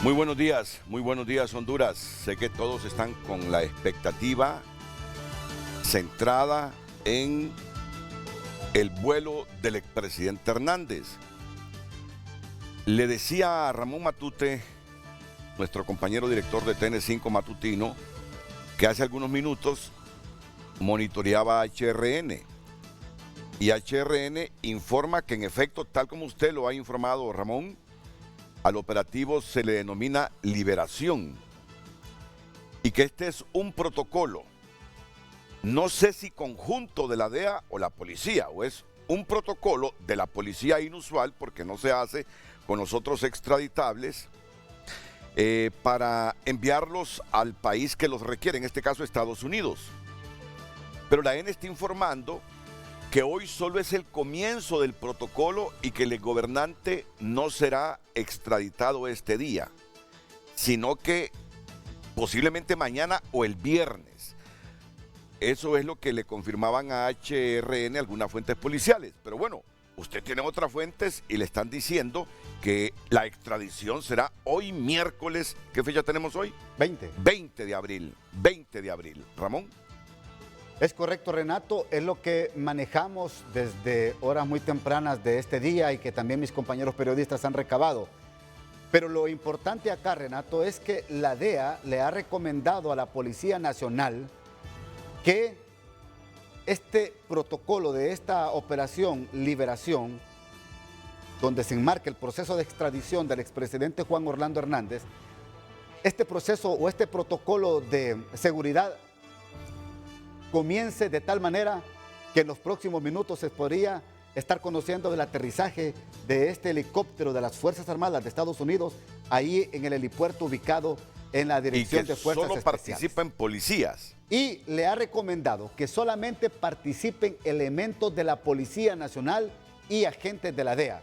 Muy buenos días Honduras. Sé que todos están con la expectativa centrada en el vuelo del expresidente Hernández. Le decía a Ramón Matute, nuestro compañero director de TN5 Matutino, que hace algunos minutos monitoreaba a HRN. Y HRN informa que en efecto, tal como usted lo ha informado, Ramón, al operativo se le denomina liberación y que este es un protocolo, no sé si conjunto de la DEA o la policía, o es un protocolo de la policía inusual porque no se hace con los otros extraditables, para enviarlos al país que los requiere, en este caso Estados Unidos. Pero la AENE está informando que hoy solo es el comienzo del protocolo y que el gobernante no será extraditado este día, sino que posiblemente mañana o el viernes. Eso es lo que le confirmaban a HRN algunas fuentes policiales. Pero bueno, usted tiene otras fuentes y le están diciendo que la extradición será hoy miércoles. ¿Qué fecha tenemos hoy? 20 de abril. 20 de abril. Ramón. Es correcto, Renato, es lo que manejamos desde horas muy tempranas de este día y que también mis compañeros periodistas han recabado. Pero lo importante acá, Renato, es que la DEA le ha recomendado a la Policía Nacional que este protocolo de esta operación Liberación, donde se enmarca el proceso de extradición del expresidente Juan Orlando Hernández, este proceso o este protocolo de seguridad comience de tal manera que en los próximos minutos se podría estar conociendo del aterrizaje de este helicóptero de las Fuerzas Armadas de Estados Unidos ahí en el helipuerto ubicado en la Dirección de Fuerzas Especiales. Y que solo participan policías. Y le ha recomendado que solamente participen elementos de la Policía Nacional y agentes de la DEA.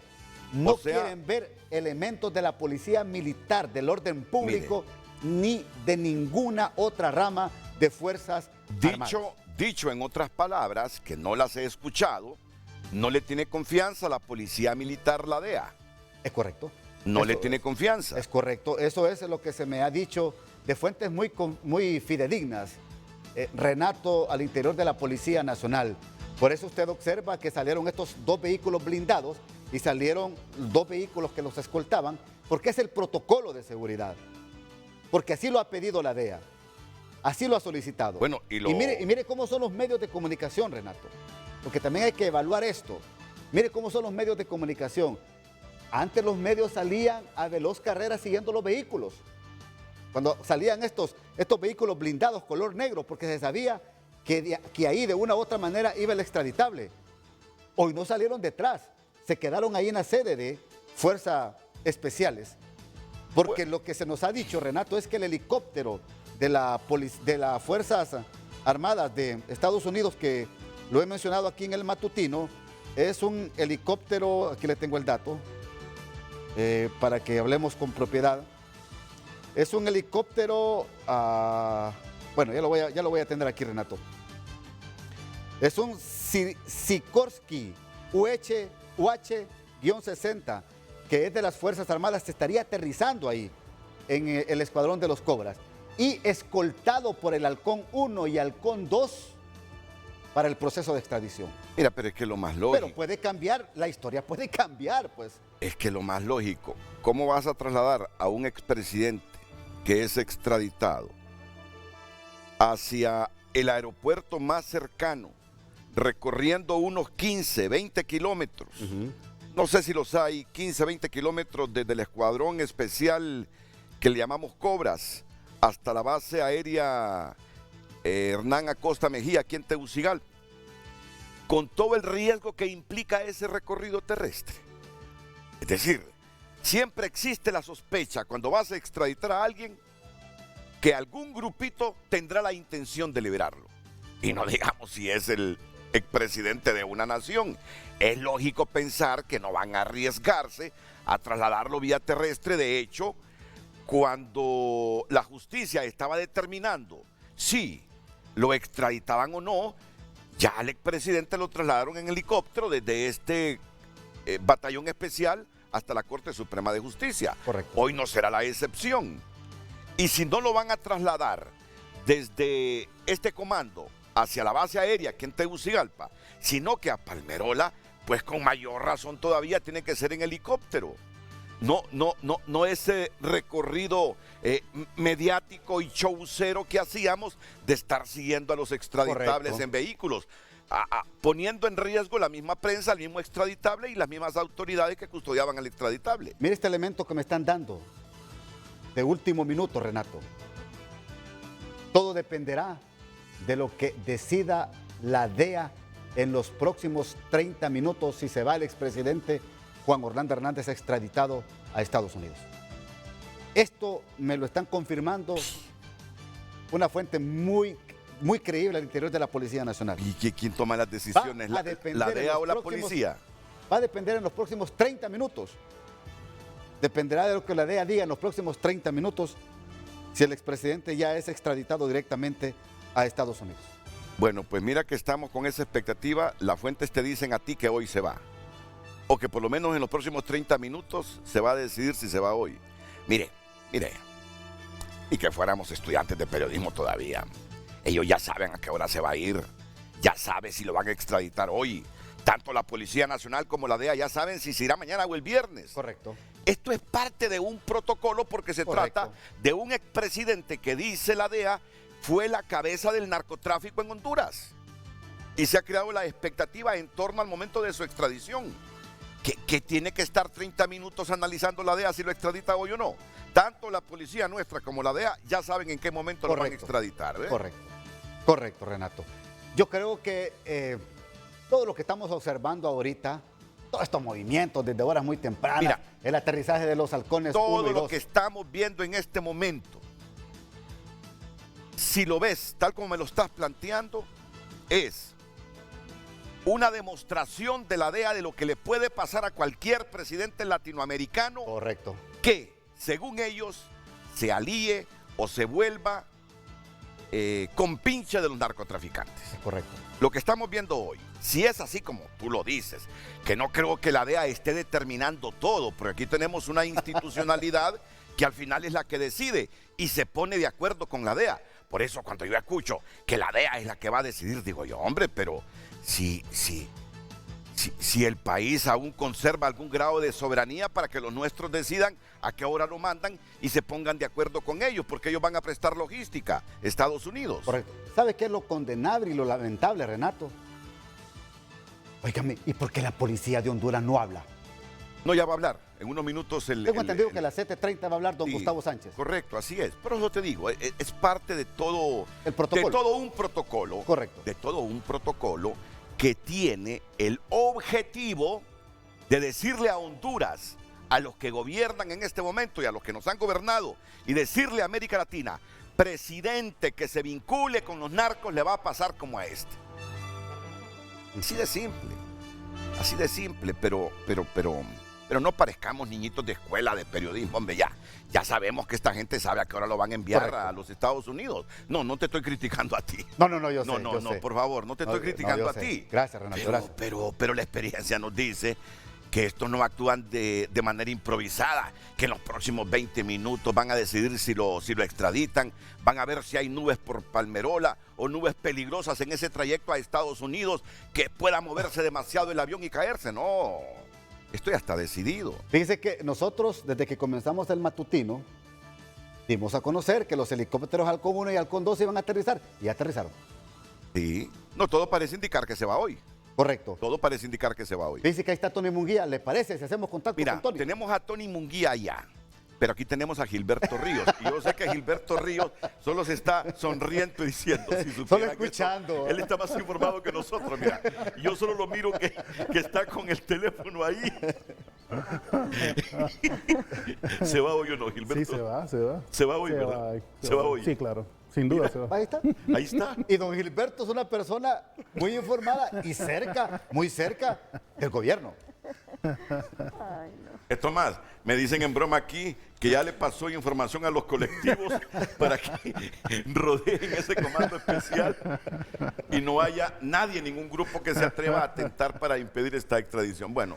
No quieren ver elementos de la Policía Militar, del orden público, ni de ninguna otra rama de Fuerzas Armadas. Dicho en otras palabras, que no las he escuchado, no le tiene confianza a la Policía Militar, la DEA. Es correcto. No le tiene confianza. Es correcto. Eso es lo que se me ha dicho de fuentes muy fidedignas, Renato, al interior de la Policía Nacional. Por eso usted observa que salieron estos dos vehículos blindados y salieron dos vehículos que los escoltaban, porque es el protocolo de seguridad. Porque así lo ha pedido la DEA. Así lo ha solicitado. Bueno, y mire cómo son los medios de comunicación, Renato. Porque también hay que evaluar esto. Mire cómo son los medios de comunicación. Antes los medios salían a veloz carrera siguiendo los vehículos. Cuando salían estos vehículos blindados color negro, porque se sabía que ahí de una u otra manera iba el extraditable. Hoy no salieron detrás. Se quedaron ahí en la sede de Fuerzas Especiales. Porque lo que se nos ha dicho, Renato, es que el helicóptero de las Fuerzas Armadas de Estados Unidos, que lo he mencionado aquí en el matutino, es un helicóptero, aquí le tengo el dato, para que hablemos con propiedad. Es un helicóptero, bueno, ya lo voy a atender aquí, Renato. Es un Sikorsky UH-60, que es de las Fuerzas Armadas, se estaría aterrizando ahí, en el Escuadrón de los Cobras, y escoltado por el Halcón 1 y Halcón 2 para el proceso de extradición. Mira, pero es que lo más lógico... Pero puede cambiar, la historia puede cambiar, pues. Es que lo más lógico, ¿cómo vas a trasladar a un expresidente que es extraditado hacia el aeropuerto más cercano, recorriendo unos 15, 20 kilómetros? No sé si los hay, 15, 20 kilómetros desde el escuadrón especial que le llamamos Cobras hasta la base aérea Hernán Acosta Mejía, aquí en Tegucigalpa, con todo el riesgo que implica ese recorrido terrestre. Es decir, siempre existe la sospecha cuando vas a extraditar a alguien que algún grupito tendrá la intención de liberarlo. Y no digamos si es el expresidente de una nación. Es lógico pensar que no van a arriesgarse a trasladarlo vía terrestre. De hecho, cuando la justicia estaba determinando si lo extraditaban o no, ya al expresidente lo trasladaron en helicóptero desde este batallón especial hasta la Corte Suprema de Justicia. Correcto. Hoy no será la excepción. Y si no lo van a trasladar desde este comando hacia la base aérea aquí en Tegucigalpa, sino que a Palmerola, pues con mayor razón todavía tiene que ser en helicóptero. No ese recorrido mediático y showcero que hacíamos de estar siguiendo a los extraditables en vehículos, poniendo en riesgo la misma prensa, el mismo extraditable y las mismas autoridades que custodiaban al extraditable. Mire este elemento que me están dando de último minuto, Renato. Todo dependerá de lo que decida la DEA en los próximos 30 minutos si se va el expresidente Juan Orlando Hernández extraditado a Estados Unidos. Esto me lo están confirmando una fuente muy creíble al interior de la Policía Nacional. ¿Y quién toma las decisiones? ¿La DEA o la policía? Va a depender en los próximos 30 minutos. Dependerá de lo que la DEA diga en los próximos 30 minutos si el expresidente ya es extraditado directamente a Estados Unidos. Bueno, pues mira que estamos con esa expectativa. Las fuentes te dicen a ti que hoy se va. O que por lo menos en los próximos 30 minutos se va a decidir si se va hoy. Mire, y que fuéramos estudiantes de periodismo todavía. Ellos ya saben a qué hora se va a ir. Ya saben si lo van a extraditar hoy. Tanto la Policía Nacional como la DEA ya saben si se irá mañana o el viernes. Correcto. Esto es parte de un protocolo porque se trata de un expresidente que dice la DEA fue la cabeza del narcotráfico en Honduras. Y se ha creado la expectativa en torno al momento de su extradición. Que tiene que estar 30 minutos analizando la DEA si lo extradita hoy o no. Tanto la policía nuestra como la DEA ya saben en qué momento lo van a extraditar. Correcto, Renato. Yo creo que todo lo que estamos observando ahorita, todos estos movimientos desde horas muy tempranas, mira, el aterrizaje de los halcones 1 y 2. Todo lo que estamos viendo en este momento, si lo ves tal como me lo estás planteando, es una demostración de la DEA de lo que le puede pasar a cualquier presidente latinoamericano. Correcto. Que, según ellos, se alíe o se vuelva compinche de los narcotraficantes. Correcto. Lo que estamos viendo hoy, si es así como tú lo dices, que no creo que la DEA esté determinando todo, porque aquí tenemos una institucionalidad que al final es la que decide y se pone de acuerdo con la DEA. Por eso cuando yo escucho que la DEA es la que va a decidir, digo yo, hombre, pero si el país aún conserva algún grado de soberanía para que los nuestros decidan a qué hora lo mandan y se pongan de acuerdo con ellos, porque ellos van a prestar logística, Estados Unidos. Correcto. ¿Sabe qué es lo condenable y lo lamentable, Renato? Óigame, ¿y por qué la policía de Honduras no habla? No, ya va a hablar. En unos minutos Tengo entendido que a las 7:30 va a hablar don Gustavo Sánchez. Correcto, así es. Pero eso te digo, es parte de todo, el protocolo. De todo un protocolo. Correcto. De todo un protocolo que tiene el objetivo de decirle a Honduras, a los que gobiernan en este momento y a los que nos han gobernado, y decirle a América Latina, presidente que se vincule con los narcos le va a pasar como a este. Así de simple, pero no parezcamos niñitos de escuela de periodismo, hombre, ya sabemos que esta gente sabe a qué hora lo van a enviar a los Estados Unidos. No te estoy criticando a ti. No, yo sé. No, por favor, no te estoy criticando a ti. Gracias, Renato, gracias. Pero la experiencia nos dice que estos no actúan de manera improvisada, que en los próximos 20 minutos van a decidir si lo extraditan, van a ver si hay nubes por Palmerola o nubes peligrosas en ese trayecto a Estados Unidos que pueda moverse demasiado el avión y caerse. No, estoy hasta decidido. Fíjese que nosotros, desde que comenzamos el matutino, dimos a conocer que los helicópteros Halcón 1 y Halcón 2 iban a aterrizar y aterrizaron. Sí, no, todo parece indicar que se va hoy. Correcto. Todo parece indicar que se va hoy. Dice que ahí está Tony Munguía. ¿Le parece si hacemos contacto con Tony? Tenemos a Tony Munguía allá, pero aquí tenemos a Gilberto Ríos. Y yo sé que Gilberto Ríos solo se está sonriendo y diciendo. Solo escuchando. Él está más informado que nosotros, mira. Yo solo lo miro que está con el teléfono ahí. ¿Se va hoy o no, Gilberto? Sí, se va. Se va hoy, ¿verdad? Se va hoy. Sí, claro. Sin duda se va. Ahí está. Ahí está. Y don Gilberto es una persona muy informada y muy cerca del gobierno. Ay, no. Tomás, me dicen en broma aquí que ya le pasó información a los colectivos para que rodeen ese comando especial y no haya nadie, ningún grupo que se atreva a atentar para impedir esta extradición. Bueno,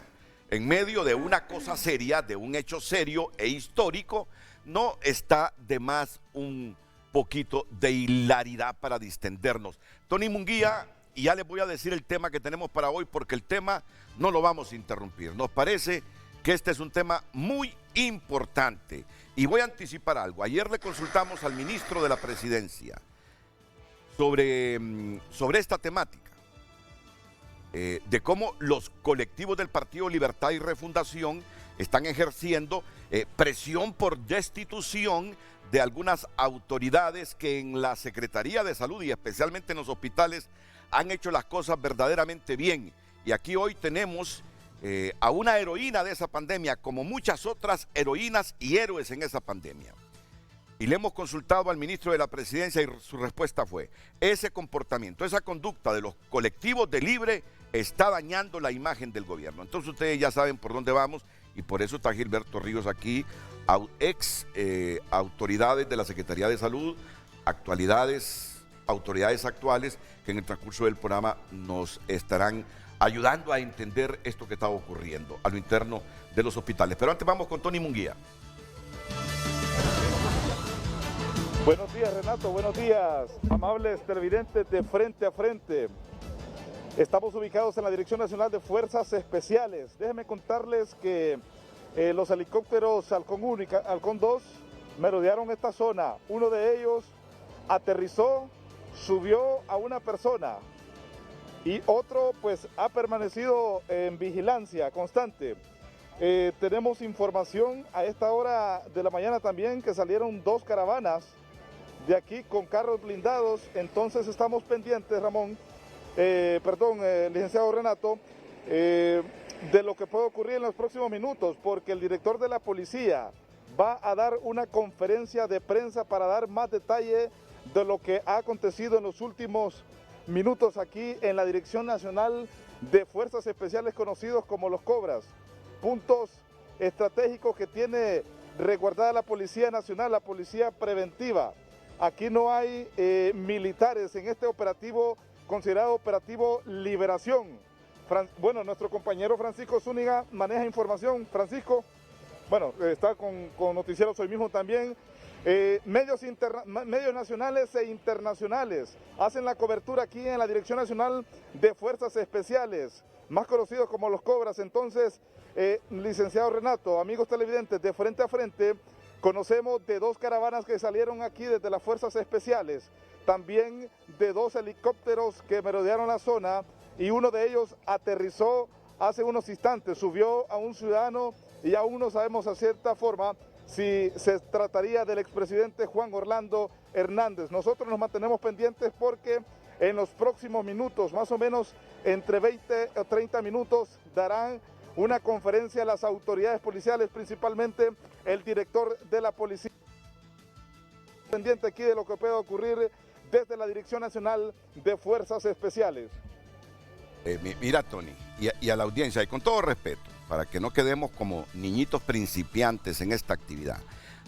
en medio de una cosa seria, de un hecho serio e histórico, no está de más un poquito de hilaridad para distendernos. Tony Munguía, y ya les voy a decir el tema que tenemos para hoy, porque el tema no lo vamos a interrumpir. Nos parece que este es un tema muy importante. Y voy a anticipar algo. Ayer le consultamos al ministro de la Presidencia sobre esta temática, de cómo los colectivos del Partido Libertad y Refundación están ejerciendo presión por destitución de algunas autoridades que en la Secretaría de Salud y especialmente en los hospitales han hecho las cosas verdaderamente bien. Y aquí hoy tenemos a una heroína de esa pandemia, como muchas otras heroínas y héroes en esa pandemia. Y le hemos consultado al ministro de la Presidencia y su respuesta fue: ese comportamiento, esa conducta de los colectivos de Libre está dañando la imagen del gobierno. Entonces ustedes ya saben por dónde vamos y por eso está Gilberto Ríos aquí, ex autoridades de la Secretaría de Salud, autoridades actuales que en el transcurso del programa nos estarán ayudando a entender esto que está ocurriendo a lo interno de los hospitales. Pero antes vamos con Tony Munguía. Buenos días, Renato, buenos días, amables televidentes de Frente a Frente. Estamos ubicados en la Dirección Nacional de Fuerzas Especiales. Déjenme contarles que los helicópteros Halcón 1 y Halcón 2 merodearon esta zona. Uno de ellos aterrizó, subió a una persona y otro pues ha permanecido en vigilancia constante. Tenemos información a esta hora de la mañana también que salieron 2 caravanas de aquí con carros blindados. Entonces estamos pendientes, licenciado Renato, de lo que puede ocurrir en los próximos minutos, porque el director de la policía va a dar una conferencia de prensa para dar más detalle de lo que ha acontecido en los últimos minutos aquí en la Dirección Nacional de Fuerzas Especiales, conocidos como los Cobras, puntos estratégicos que tiene resguardada la Policía Nacional, la Policía Preventiva. Aquí no hay militares en este operativo considerado Operativo Liberación. Nuestro compañero Francisco Zúñiga maneja información. Francisco, está con Noticieros Hoy Mismo también. Medios nacionales e internacionales hacen la cobertura aquí en la Dirección Nacional de Fuerzas Especiales, más conocidos como los Cobras. Entonces, licenciado Renato, amigos televidentes, de Frente a Frente, conocemos de 2 caravanas que salieron aquí desde las Fuerzas Especiales, también de 2 helicópteros que merodearon la zona y uno de ellos aterrizó hace unos instantes, subió a un ciudadano y aún no sabemos a cierta forma si se trataría del expresidente Juan Orlando Hernández. Nosotros nos mantenemos pendientes porque en los próximos minutos, más o menos entre 20 o 30 minutos, darán una conferencia a las autoridades policiales, principalmente el director de la policía. Pendiente aquí de lo que puede ocurrir desde la Dirección Nacional de Fuerzas Especiales. Mira, Tony, y a la audiencia, y con todo respeto, para que no quedemos como niñitos principiantes en esta actividad,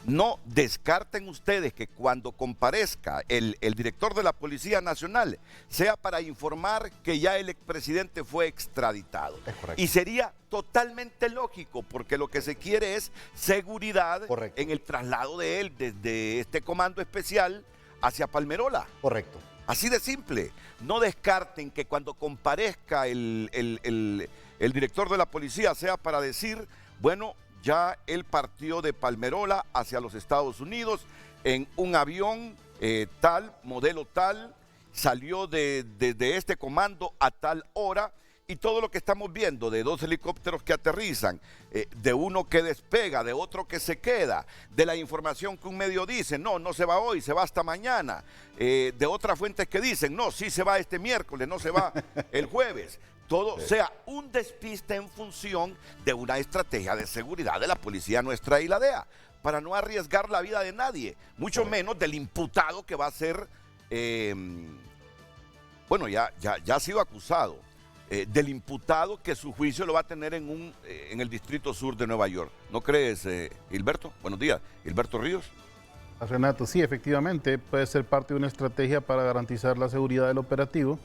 no descarten ustedes que cuando comparezca el director de la Policía Nacional sea para informar que ya el expresidente fue extraditado. Y sería totalmente lógico, porque lo que se quiere es seguridad en el traslado de él desde este comando especial hacia Palmerola. Correcto. Así de simple. No descarten que cuando comparezca el director de la policía sea para decir, bueno, ya él partió de Palmerola hacia los Estados Unidos en un avión tal, modelo tal, salió desde este comando a tal hora, y todo lo que estamos viendo de 2 helicópteros que aterrizan, de uno que despega, de otro que se queda, de la información que un medio dice, no se va hoy, se va hasta mañana, de otras fuentes que dicen, no, sí se va este miércoles, no se va el jueves. Todo sea un despiste en función de una estrategia de seguridad de la policía nuestra y la DEA, para no arriesgar la vida de nadie, mucho menos del imputado que va a ser, ya ha sido acusado, del imputado que su juicio lo va a tener en el Distrito Sur de Nueva York. ¿No crees, Gilberto? Buenos días. Gilberto Ríos. Renato, sí, efectivamente, puede ser parte de una estrategia para garantizar la seguridad del operativo,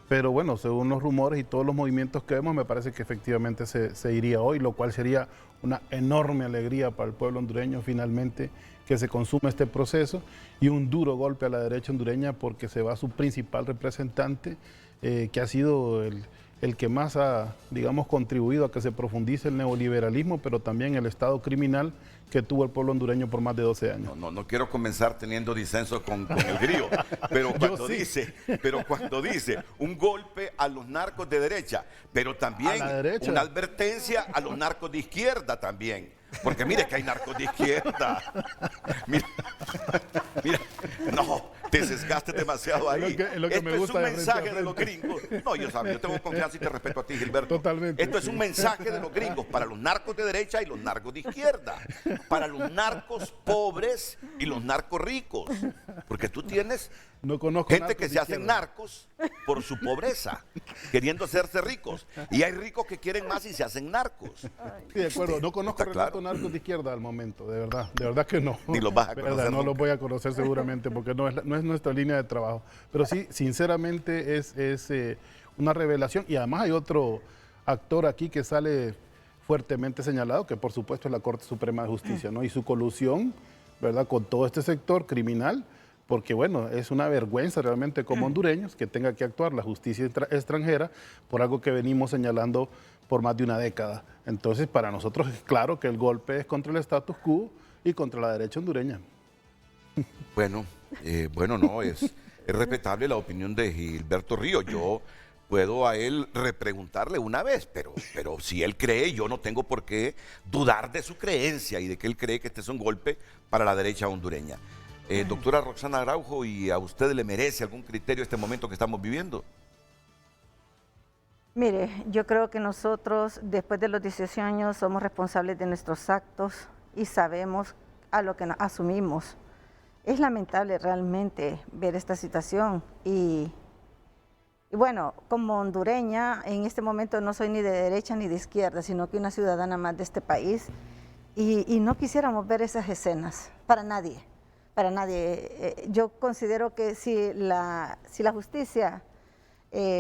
Pero bueno, según los rumores y todos los movimientos que vemos, me parece que efectivamente se iría hoy, lo cual sería una enorme alegría para el pueblo hondureño finalmente que se consuma este proceso, y un duro golpe a la derecha hondureña porque se va su principal representante, que ha sido el que más ha, digamos, contribuido a que se profundice el neoliberalismo, pero también el estado criminal que tuvo el pueblo hondureño por más de 12 años. No quiero comenzar teniendo disenso con el grillo, pero cuando dice un golpe a los narcos de derecha, pero también una advertencia a los narcos de izquierda también. Porque mire que hay narcos de izquierda. Mira, no, te sesgaste demasiado ahí. Esto es un mensaje de los gringos. No, yo tengo confianza y te respeto a ti, Gilberto. Totalmente. Esto es un mensaje de los gringos para los narcos de derecha y los narcos de izquierda. Para los narcos pobres y los narcos ricos. Porque tú tienes gente que se hacen narcos por su pobreza, queriendo hacerse ricos. Y hay ricos que quieren más y se hacen narcos. Sí, de acuerdo. No conozco narcos de izquierda al momento, de verdad que no. Ni los vas a conocer. No los voy a conocer seguramente porque no es nuestra línea de trabajo. Pero sí, sinceramente es una revelación. Y además hay otro actor aquí que sale fuertemente señalado, que por supuesto es la Corte Suprema de Justicia, ¿no? Y su colusión, ¿verdad?, con todo este sector criminal, porque bueno, es una vergüenza realmente como hondureños que tenga que actuar la justicia extranjera por algo que venimos señalando por más de una década. Entonces, para nosotros es claro que el golpe es contra el status quo y contra la derecha hondureña. Bueno, no, es respetable la opinión de Gilberto Río. Yo puedo a él repreguntarle una vez, pero si él cree, yo no tengo por qué dudar de su creencia y de que él cree que este es un golpe para la derecha hondureña. Doctora Roxana Araujo, ¿y a usted le merece algún criterio este momento que estamos viviendo? Mire, yo creo que nosotros, después de los 18 años, somos responsables de nuestros actos y sabemos a lo que nos asumimos. Es lamentable realmente ver esta situación y bueno, como hondureña, en este momento no soy ni de derecha ni de izquierda, sino que una ciudadana más de este país y no quisiéramos ver esas escenas, para nadie. Para nadie. Yo considero que si la justicia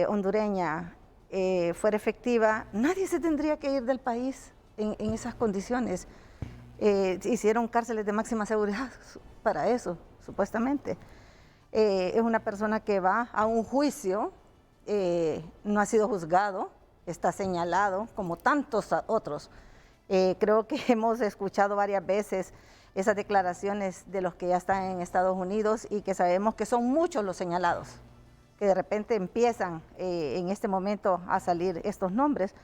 hondureña fuera efectiva, nadie se tendría que ir del país en esas condiciones. Hicieron cárceles de máxima seguridad para eso, supuestamente. Es una persona que va a un juicio, no ha sido juzgado, está señalado como tantos otros. Creo que hemos escuchado varias veces esas declaraciones de los que ya están en Estados Unidos y que sabemos que son muchos los señalados, que de repente empiezan en este momento a salir estos nombres,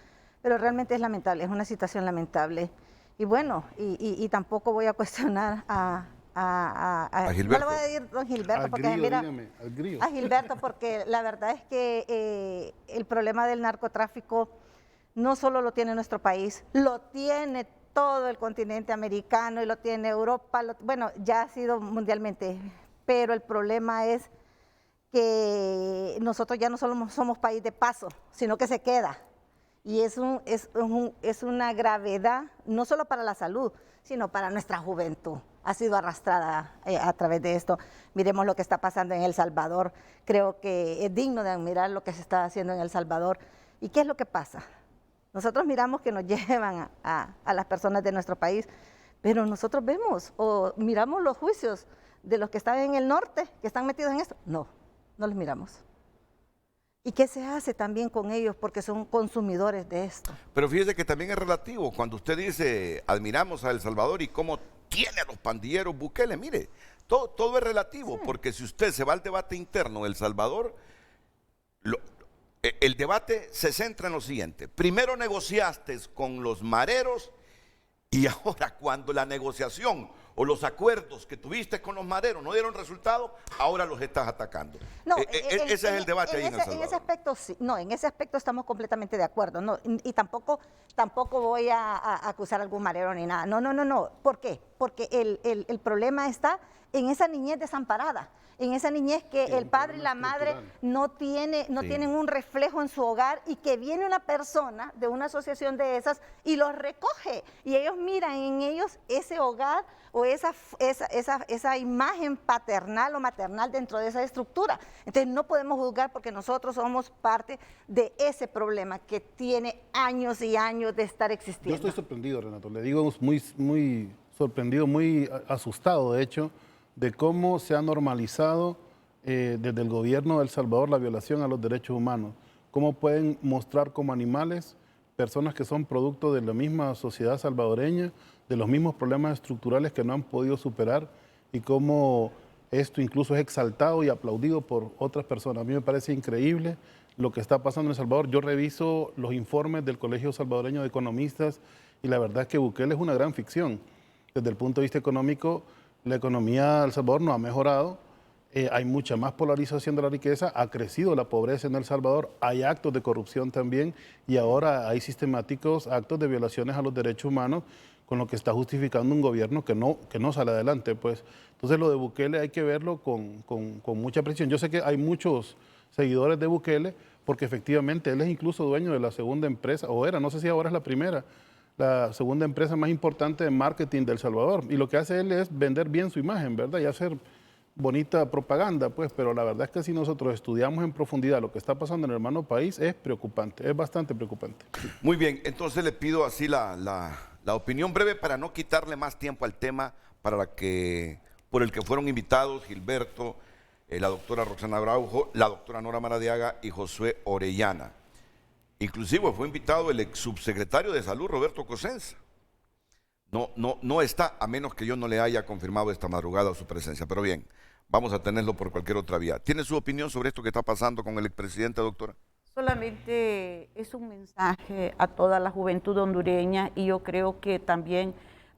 pero realmente es lamentable, es una situación lamentable. Y bueno, y tampoco voy a cuestionar a Gilberto. No le voy a decir don Gilberto, porque mira, a Gilberto, porque la verdad es que el problema del narcotráfico no solo lo tiene nuestro país, lo tiene todo el continente americano y lo tiene Europa, bueno, ya ha sido mundialmente, pero el problema es que nosotros ya no solo somos país de paso, sino que se queda. Y es una gravedad, no solo para la salud, sino para nuestra juventud. Ha sido arrastrada a través de esto. Miremos lo que está pasando en El Salvador. Creo que es digno de admirar lo que se está haciendo en El Salvador. ¿Y qué es lo que pasa? Nosotros miramos que nos llevan a las personas de nuestro país, pero nosotros vemos o miramos los juicios de los que están en el norte, que están metidos en esto. No los miramos. ¿Y qué se hace también con ellos? Porque son consumidores de esto. Pero fíjese que también es relativo. Cuando usted dice, admiramos a El Salvador y cómo tiene a los pandilleros Bukele, mire, todo es relativo, sí. Porque si usted se va al debate interno de El Salvador, el debate se centra en lo siguiente. Primero negociaste con los mareros y ahora cuando la negociación o los acuerdos que tuviste con los mareros no dieron resultado, ahora los estás atacando. No, ese es el debate ahí en El Salvador. En ese aspecto sí, no, en ese aspecto estamos completamente de acuerdo. No, y tampoco voy a acusar a algún marero ni nada. No. ¿Por qué? Porque el problema está en esa niñez desamparada. en esa niñez que el padre y la madre no tienen un reflejo en su hogar y que viene una persona de una asociación de esas y los recoge y ellos miran en ellos ese hogar o esa imagen paternal o maternal dentro de esa estructura. Entonces no podemos juzgar porque nosotros somos parte de ese problema que tiene años y años de estar existiendo. Yo estoy sorprendido, Renato, le digo muy sorprendido, muy asustado, de hecho, de cómo se ha normalizado desde el gobierno de El Salvador la violación a los derechos humanos. Cómo pueden mostrar como animales personas que son producto de la misma sociedad salvadoreña, de los mismos problemas estructurales que no han podido superar y cómo esto incluso es exaltado y aplaudido por otras personas. A mí me parece increíble lo que está pasando en El Salvador. Yo reviso los informes del Colegio Salvadoreño de Economistas y la verdad es que Bukele es una gran ficción. Desde el punto de vista económico, la economía de El Salvador no ha mejorado, hay mucha más polarización de la riqueza, ha crecido la pobreza en El Salvador, hay actos de corrupción también y ahora hay sistemáticos actos de violaciones a los derechos humanos con lo que está justificando un gobierno que no sale adelante. Pues. Entonces lo de Bukele hay que verlo con mucha presión. Yo sé que hay muchos seguidores de Bukele porque efectivamente él es incluso dueño de la segunda empresa, o era, no sé si ahora es la primera, la segunda empresa más importante de marketing de El Salvador. Y lo que hace él es vender bien su imagen, ¿verdad? Y hacer bonita propaganda, pues, pero la verdad es que si nosotros estudiamos en profundidad lo que está pasando en el hermano país, es preocupante, es bastante preocupante. Muy bien, entonces le pido así la opinión breve para no quitarle más tiempo al tema por el que fueron invitados Gilberto, la doctora Roxana Araujo, la doctora Nora Maradiaga y Josué Orellana. Inclusive fue invitado el ex subsecretario de Salud, Roberto Cosenza. No está, a menos que yo no le haya confirmado esta madrugada su presencia. Pero bien, vamos a tenerlo por cualquier otra vía. ¿Tiene su opinión sobre esto que está pasando con el expresidente, doctora? Solamente es un mensaje a toda la juventud hondureña y yo creo que también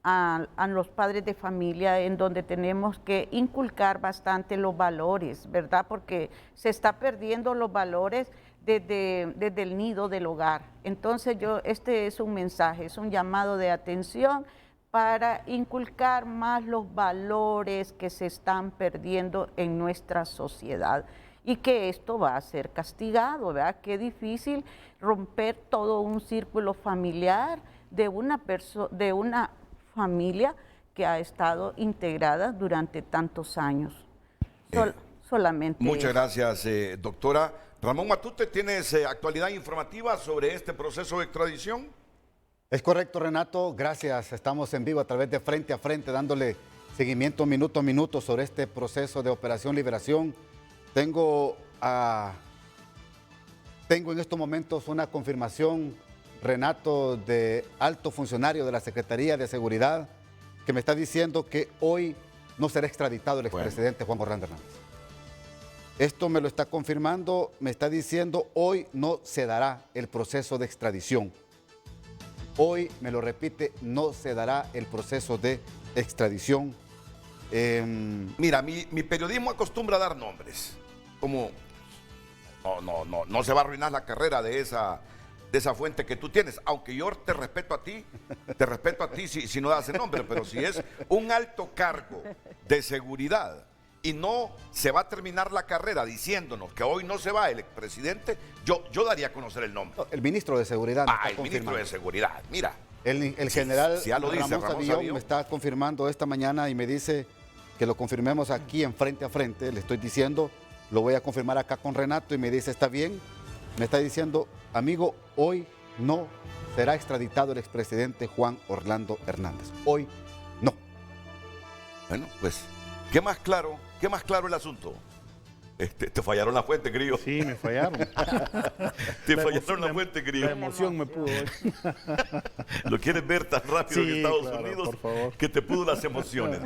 a los padres de familia, en donde tenemos que inculcar bastante los valores, ¿verdad? Porque se está perdiendo los valores desde el nido del hogar. Entonces este es un mensaje, es un llamado de atención para inculcar más los valores que se están perdiendo en nuestra sociedad y que esto va a ser castigado, ¿verdad? Qué difícil romper todo un círculo familiar de una familia que ha estado integrada durante tantos años. Solamente muchas gracias, doctora. Ramón Matute, ¿tienes actualidad informativa sobre este proceso de extradición? Es correcto, Renato, gracias. Estamos en vivo a través de Frente a Frente, dándole seguimiento minuto a minuto sobre este proceso de Operación Liberación. Tengo en estos momentos una confirmación, Renato, de alto funcionario de la Secretaría de Seguridad, que me está diciendo que hoy no será extraditado el expresidente Juan Orlando Hernández. Esto me lo está confirmando, me está diciendo hoy no se dará el proceso de extradición. Hoy, me lo repite, no se dará el proceso de extradición. Mira, mi periodismo acostumbra a dar nombres. Como no se va a arruinar la carrera de esa fuente que tú tienes. Aunque yo te respeto a ti si no das el nombre, pero si es un alto cargo de seguridad y no se va a terminar la carrera diciéndonos que hoy no se va el expresidente, yo daría a conocer el nombre. El ministro de Seguridad. El ministro de Seguridad, mira. El general ya lo dice, Ramón Savillón me está confirmando esta mañana y me dice que lo confirmemos aquí en Frente a Frente. Le estoy diciendo, lo voy a confirmar acá con Renato y me dice, está bien. Me está diciendo, amigo, hoy no será extraditado el expresidente Juan Orlando Hernández. Hoy no. Bueno, pues, ¿qué más claro el asunto? Te fallaron la fuente, crío. Sí, me fallaron. Te fallaron la fuente, crío. La emoción me pudo. Lo quieres ver tan rápido sí, en Estados claro, Unidos por favor. Que te pudo las emociones.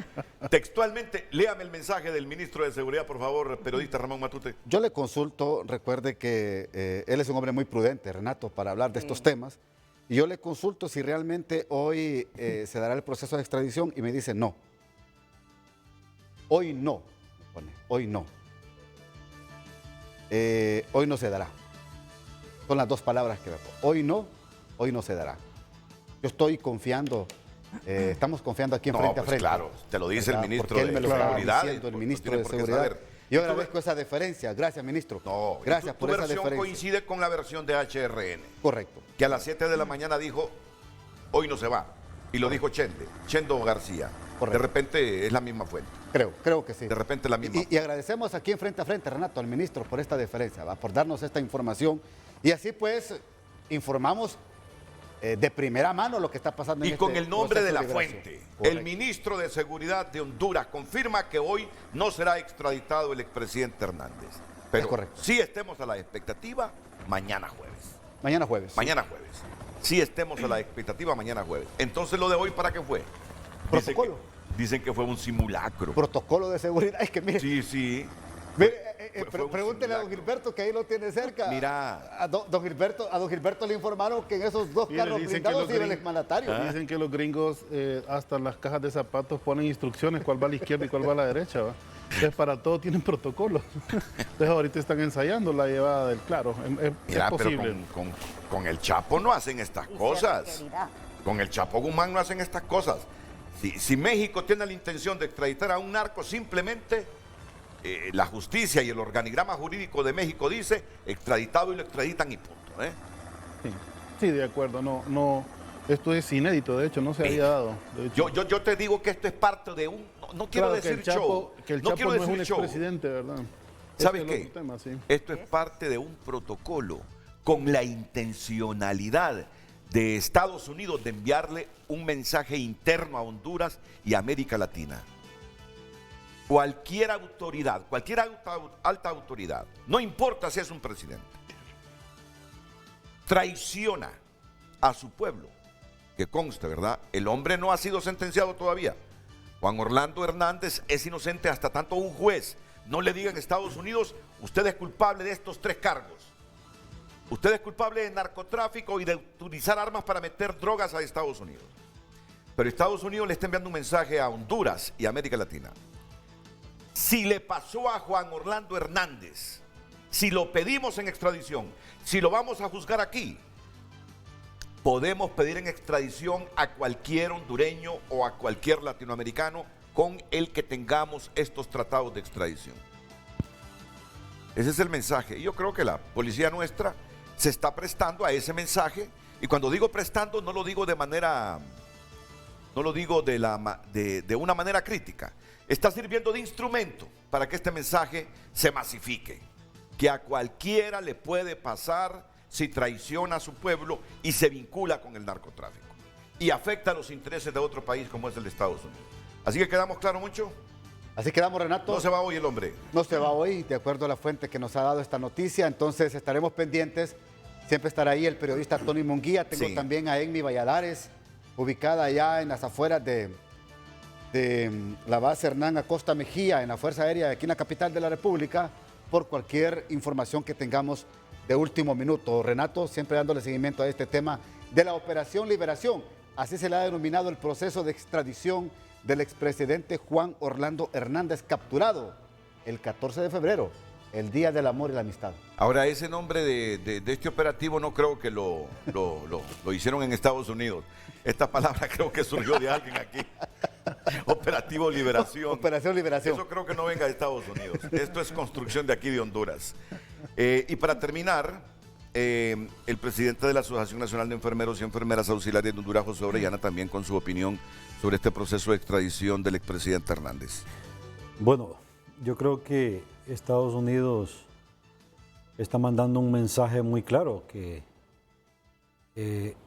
Textualmente, léame el mensaje del ministro de Seguridad, por favor, periodista Ramón Matute. Yo le consulto, recuerde que él es un hombre muy prudente, Renato, para hablar de estos temas. Y yo le consulto si realmente hoy se dará el proceso de extradición y me dice no. Hoy no, me pone, hoy no. Hoy no se dará. Son las dos palabras que me pongo. Hoy no se dará. Yo estoy confiando, estamos confiando aquí en Frente a Frente. Claro, te lo dice el ministro porque él me de lo está Seguridad. diciendo, el ministro tiene de por qué Seguridad. saber. Yo agradezco esa deferencia. Gracias, ministro. No, gracias por tu esa versión deferencia. coincide con la versión de HRN, Correcto. que a las 7 de la mañana dijo, hoy no se va. Y lo dijo Chendo García. Correcto. De repente es la misma fuente. Creo que sí. De repente la misma. Y agradecemos aquí en Frente a Frente, Renato, al ministro por esta deferencia, ¿va? Por darnos esta información. Y así pues informamos de primera mano lo que está pasando en Y con este el nombre de la liberación. fuente, Correcto. el ministro de Seguridad de Honduras confirma que hoy no será extraditado el expresidente Hernández. Pero correcto. sí estemos a la expectativa mañana jueves. Mañana jueves. Mañana jueves. Sí estemos a la expectativa mañana jueves. Entonces, ¿lo de hoy para qué fue? Protocolo. Dicen que fue un simulacro. Protocolo de seguridad. Es que mire, Sí. mire, fue un pregúntele a don simulacro. Gilberto, que ahí lo tiene cerca. Mira. A don Gilberto le informaron que en esos dos Mire, carros dicen que blindados los iba el gring- exmandatario. Dicen que los gringos hasta en las cajas de zapatos ponen instrucciones, cuál va a la izquierda y cuál va a la derecha. ¿Va? Entonces para todo tienen protocolo. Entonces ahorita están ensayando la llevada del claro. Es Mira, pero posible. con el Chapo no hacen estas cosas. Con el Chapo Guzmán no hacen estas cosas. Si México tiene la intención de extraditar a un narco, simplemente la justicia y el organigrama jurídico de México dice extraditado y lo extraditan y punto. Sí, de acuerdo. No, esto es inédito, de hecho, no se había dado. De hecho. Yo te digo que esto es parte de un... No quiero Claro, decir que el Chapo, show. que el no Chapo quiero no es decir un show. expresidente, ¿verdad? ¿Sabes Este es qué? el otro tema, sí. Esto es parte de un protocolo con la intencionalidad de Estados Unidos de enviarle un mensaje interno a Honduras y a América Latina. Cualquier autoridad, cualquier alta autoridad, no importa si es un presidente, traiciona a su pueblo, que conste, ¿verdad? El hombre no ha sido sentenciado todavía. Juan Orlando Hernández es inocente hasta tanto un juez no le diga en Estados Unidos, usted es culpable de estos 3 cargos. Usted es culpable de narcotráfico y de utilizar armas para meter drogas a Estados Unidos. Pero Estados Unidos le está enviando un mensaje a Honduras y a América Latina. Si le pasó a Juan Orlando Hernández, si lo pedimos en extradición, si lo vamos a juzgar aquí, podemos pedir en extradición a cualquier hondureño o a cualquier latinoamericano con el que tengamos estos tratados de extradición. Ese es el mensaje. Y yo creo que la policía nuestra se está prestando a ese mensaje. Y cuando digo prestando, no lo digo de manera, no lo digo de una manera crítica. Está sirviendo de instrumento para que este mensaje se masifique. Que a cualquiera le puede pasar si traiciona a su pueblo y se vincula con el narcotráfico. Y afecta a los intereses de otro país como es el de Estados Unidos. Así que quedamos claros mucho. Así quedamos, Renato. No se va hoy el hombre. No se va hoy, de acuerdo a la fuente que nos ha dado esta noticia. Entonces estaremos pendientes. Siempre estará ahí el periodista Tony Munguía. Tengo Sí. también a Enmi Valladares, ubicada allá en las afueras de la base Hernán Acosta Mejía, en la Fuerza Aérea, aquí en la capital de la República, por cualquier información que tengamos de último minuto. Renato, siempre dándole seguimiento a este tema de la Operación Liberación. Así se le ha denominado el proceso de extradición del expresidente Juan Orlando Hernández, capturado el 14 de febrero, el Día del Amor y la Amistad. Ahora, ese nombre de este operativo no creo que lo hicieron en Estados Unidos. Esta palabra creo que surgió de alguien aquí. Operativo Liberación. Operación Liberación. Eso creo que no venga de Estados Unidos. Esto es construcción de aquí de Honduras. Y para terminar, el presidente de la Asociación Nacional de Enfermeros y Enfermeras Auxiliares de Honduras, José Orellana, también con su opinión sobre este proceso de extradición del expresidente Hernández. Bueno, yo creo que Estados Unidos está mandando un mensaje muy claro, que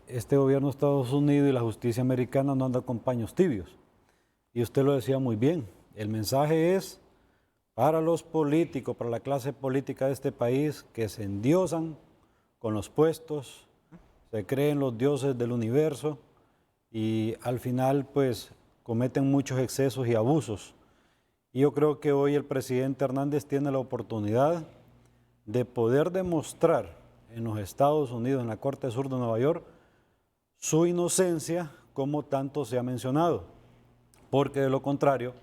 este gobierno de Estados Unidos y la justicia americana no andan con paños tibios. Y usted lo decía muy bien, el mensaje es para los políticos, para la clase política de este país, que se endiosan con los puestos, se creen los dioses del universo y al final pues cometen muchos excesos y abusos. Y yo creo que hoy el presidente Hernández tiene la oportunidad de poder demostrar en los Estados Unidos, en la Corte Sur de Nueva York, su inocencia, como tanto se ha mencionado. Porque de lo contrario,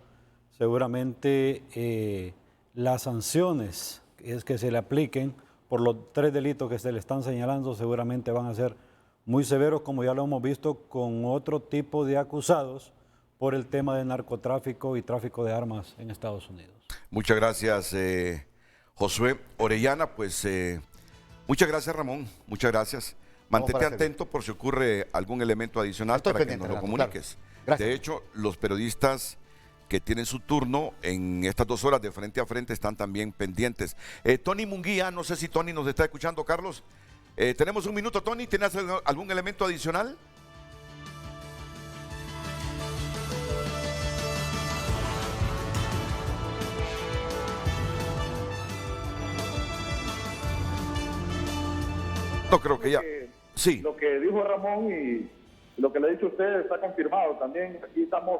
seguramente las sanciones que se le apliquen por los 3 delitos que se le están señalando seguramente van a ser muy severos, como ya lo hemos visto con otro tipo de acusados, por el tema de narcotráfico y tráfico de armas en Estados Unidos. Muchas gracias, Josué Orellana. Pues muchas gracias, Ramón. Muchas gracias. Mantente atento por si ocurre algún elemento adicional para que nos lo comuniques. Claro. De hecho, los periodistas que tienen su turno en estas 2 horas de frente a frente están también pendientes. Tony Munguía, no sé si Tony nos está escuchando, Carlos. Tenemos un minuto, Tony. ¿Tienes algún elemento adicional? No creo que ya. Sí. Lo que dijo Ramón y lo que le he dicho a usted está confirmado también. Aquí estamos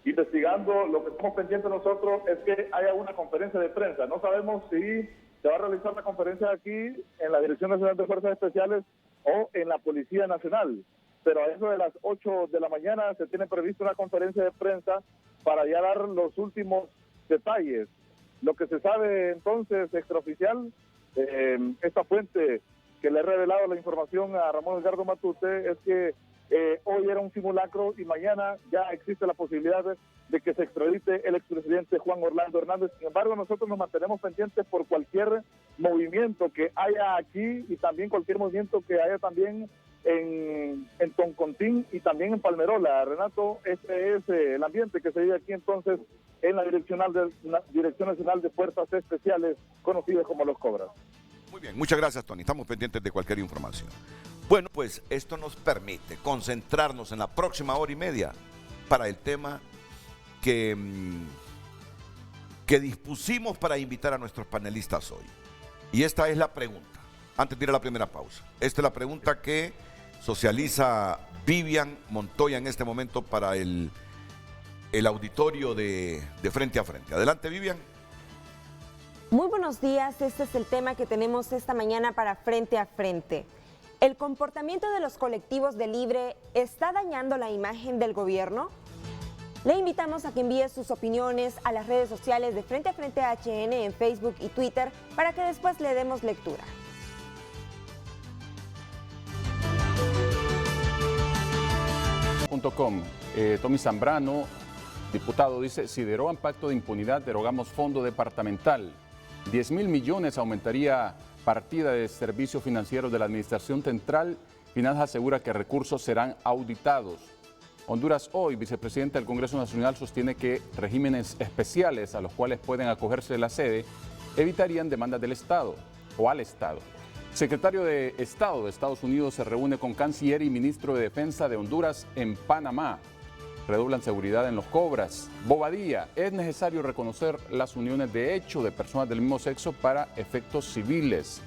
investigando. Lo que estamos pendientes nosotros es que haya una conferencia de prensa. No sabemos si se va a realizar la conferencia aquí en la Dirección Nacional de Fuerzas Especiales o en la Policía Nacional. Pero a eso de las 8 de la mañana se tiene previsto una conferencia de prensa para ya dar los últimos detalles. Lo que se sabe entonces extraoficial, esta fuente que le he revelado la información a Ramón Edgardo Matute es que hoy era un simulacro y mañana ya existe la posibilidad de que se extradite el expresidente Juan Orlando Hernández. Sin embargo, nosotros nos mantenemos pendientes por cualquier movimiento que haya aquí y también cualquier movimiento que haya también en Toncontín y también en Palmerola. Renato, este es el ambiente que se vive aquí entonces en la Dirección Nacional de Fuerzas Especiales, conocidas como los Cobras. Muy bien, muchas gracias, Tony. Estamos pendientes de cualquier información. Bueno, pues esto nos permite concentrarnos en la próxima hora y media para el tema que dispusimos para invitar a nuestros panelistas hoy. Y esta es la pregunta, antes de ir a la primera pausa. Esta es la pregunta que socializa Vivian Montoya en este momento para el auditorio de Frente a Frente. Adelante, Vivian. Muy buenos días, este es el tema que tenemos esta mañana para Frente a Frente. ¿El comportamiento de los colectivos de Libre está dañando la imagen del gobierno? Le invitamos a que envíe sus opiniones a las redes sociales de Frente a Frente HN en Facebook y Twitter para que después le demos lectura. Tommy Zambrano, diputado, dice: si derogan pacto de impunidad, derogamos fondo departamental. 10.000 millones aumentaría partida de servicios financieros de la Administración Central. Finanzas asegura que recursos serán auditados. Honduras Hoy, vicepresidente del Congreso Nacional, sostiene que regímenes especiales a los cuales pueden acogerse la sede evitarían demandas del Estado o al Estado. Secretario de Estado de Estados Unidos se reúne con canciller y ministro de Defensa de Honduras en Panamá. Redoblan seguridad en los Cobras. Bobadilla: es necesario reconocer las uniones de hecho de personas del mismo sexo para efectos civiles.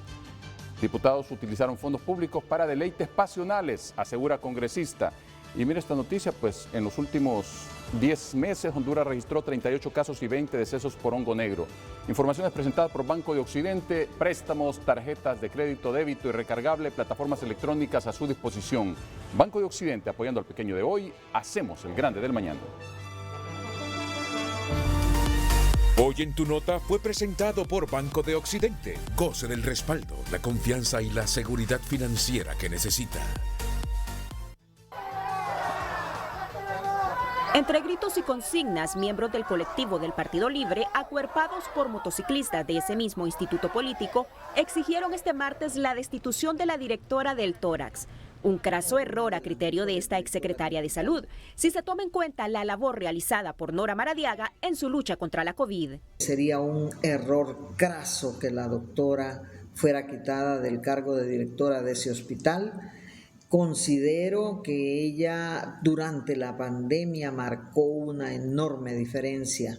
Diputados utilizaron fondos públicos para deleites pasionales, asegura congresista. Y mire esta noticia, pues en los últimos 10 meses Honduras registró 38 casos y 20 decesos por hongo negro. Informaciones presentadas por Banco de Occidente: préstamos, tarjetas de crédito, débito y recargable, plataformas electrónicas a su disposición. Banco de Occidente, apoyando al pequeño de hoy, hacemos el grande del mañana. Hoy en Tu Nota fue presentado por Banco de Occidente. Goce del respaldo, la confianza y la seguridad financiera que necesita. Entre gritos y consignas, miembros del colectivo del Partido Libre, acuerpados por motociclistas de ese mismo instituto político, exigieron este martes la destitución de la directora del Tórax. Un craso error a criterio de esta exsecretaria de Salud, si se toma en cuenta la labor realizada por Nora Maradiaga en su lucha contra la COVID. Sería un error craso que la doctora fuera quitada del cargo de directora de ese hospital. Considero que ella durante la pandemia marcó una enorme diferencia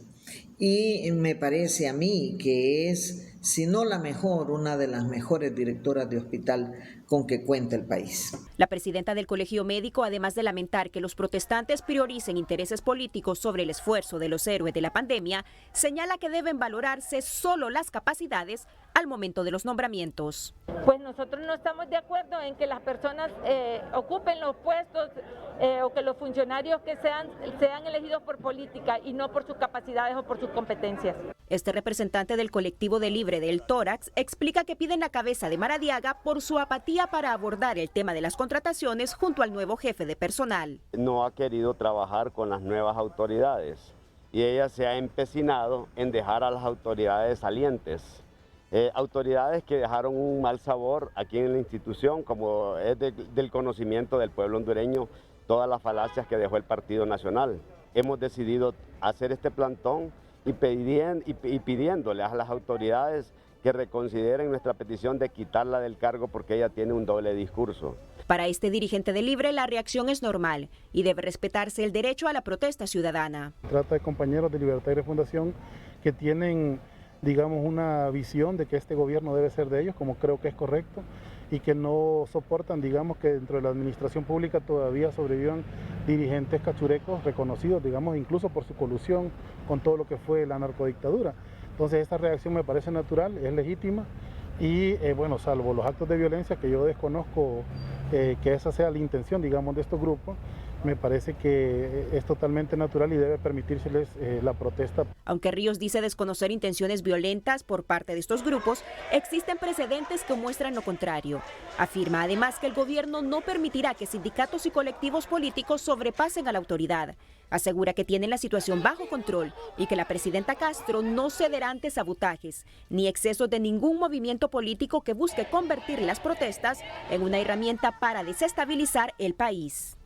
y me parece a mí que es, si no la mejor, una de las mejores directoras de hospital con que cuenta el país. La presidenta del Colegio Médico, además de lamentar que los protestantes prioricen intereses políticos sobre el esfuerzo de los héroes de la pandemia, señala que deben valorarse solo las capacidades al momento de los nombramientos. Pues nosotros no estamos de acuerdo en que las personas ocupen los puestos o que los funcionarios que sean elegidos por política y no por sus capacidades o por sus competencias. Este representante del colectivo de Libre del Tórax explica que piden la cabeza de Maradiaga por su apatía para abordar el tema de las contrataciones junto al nuevo jefe de personal. No ha querido trabajar con las nuevas autoridades y ella se ha empecinado en dejar a las autoridades salientes. Autoridades que dejaron un mal sabor aquí en la institución, como es del conocimiento del pueblo hondureño, todas las falacias que dejó el Partido Nacional. Hemos decidido hacer este plantón y pidiéndole a las autoridades que reconsideren nuestra petición de quitarla del cargo porque ella tiene un doble discurso. Para este dirigente de Libre, la reacción es normal y debe respetarse el derecho a la protesta ciudadana. Trata de compañeros de Libertad y Refundación que tienen, digamos, una visión de que este gobierno debe ser de ellos, como creo que es correcto, y que no soportan, digamos, que dentro de la administración pública todavía sobrevivan dirigentes cachurecos reconocidos, digamos, incluso por su colusión con todo lo que fue la narcodictadura. Entonces esta reacción me parece natural, es legítima y bueno, salvo los actos de violencia que yo desconozco que esa sea la intención, digamos, de estos grupos, me parece que es totalmente natural y debe permitírseles la protesta. Aunque Ríos dice desconocer intenciones violentas por parte de estos grupos, existen precedentes que muestran lo contrario. Afirma además que el gobierno no permitirá que sindicatos y colectivos políticos sobrepasen a la autoridad. Asegura que tienen la situación bajo control y que la presidenta Castro no cederá ante sabotajes ni excesos de ningún movimiento político que busque convertir las protestas en una herramienta para desestabilizar el país.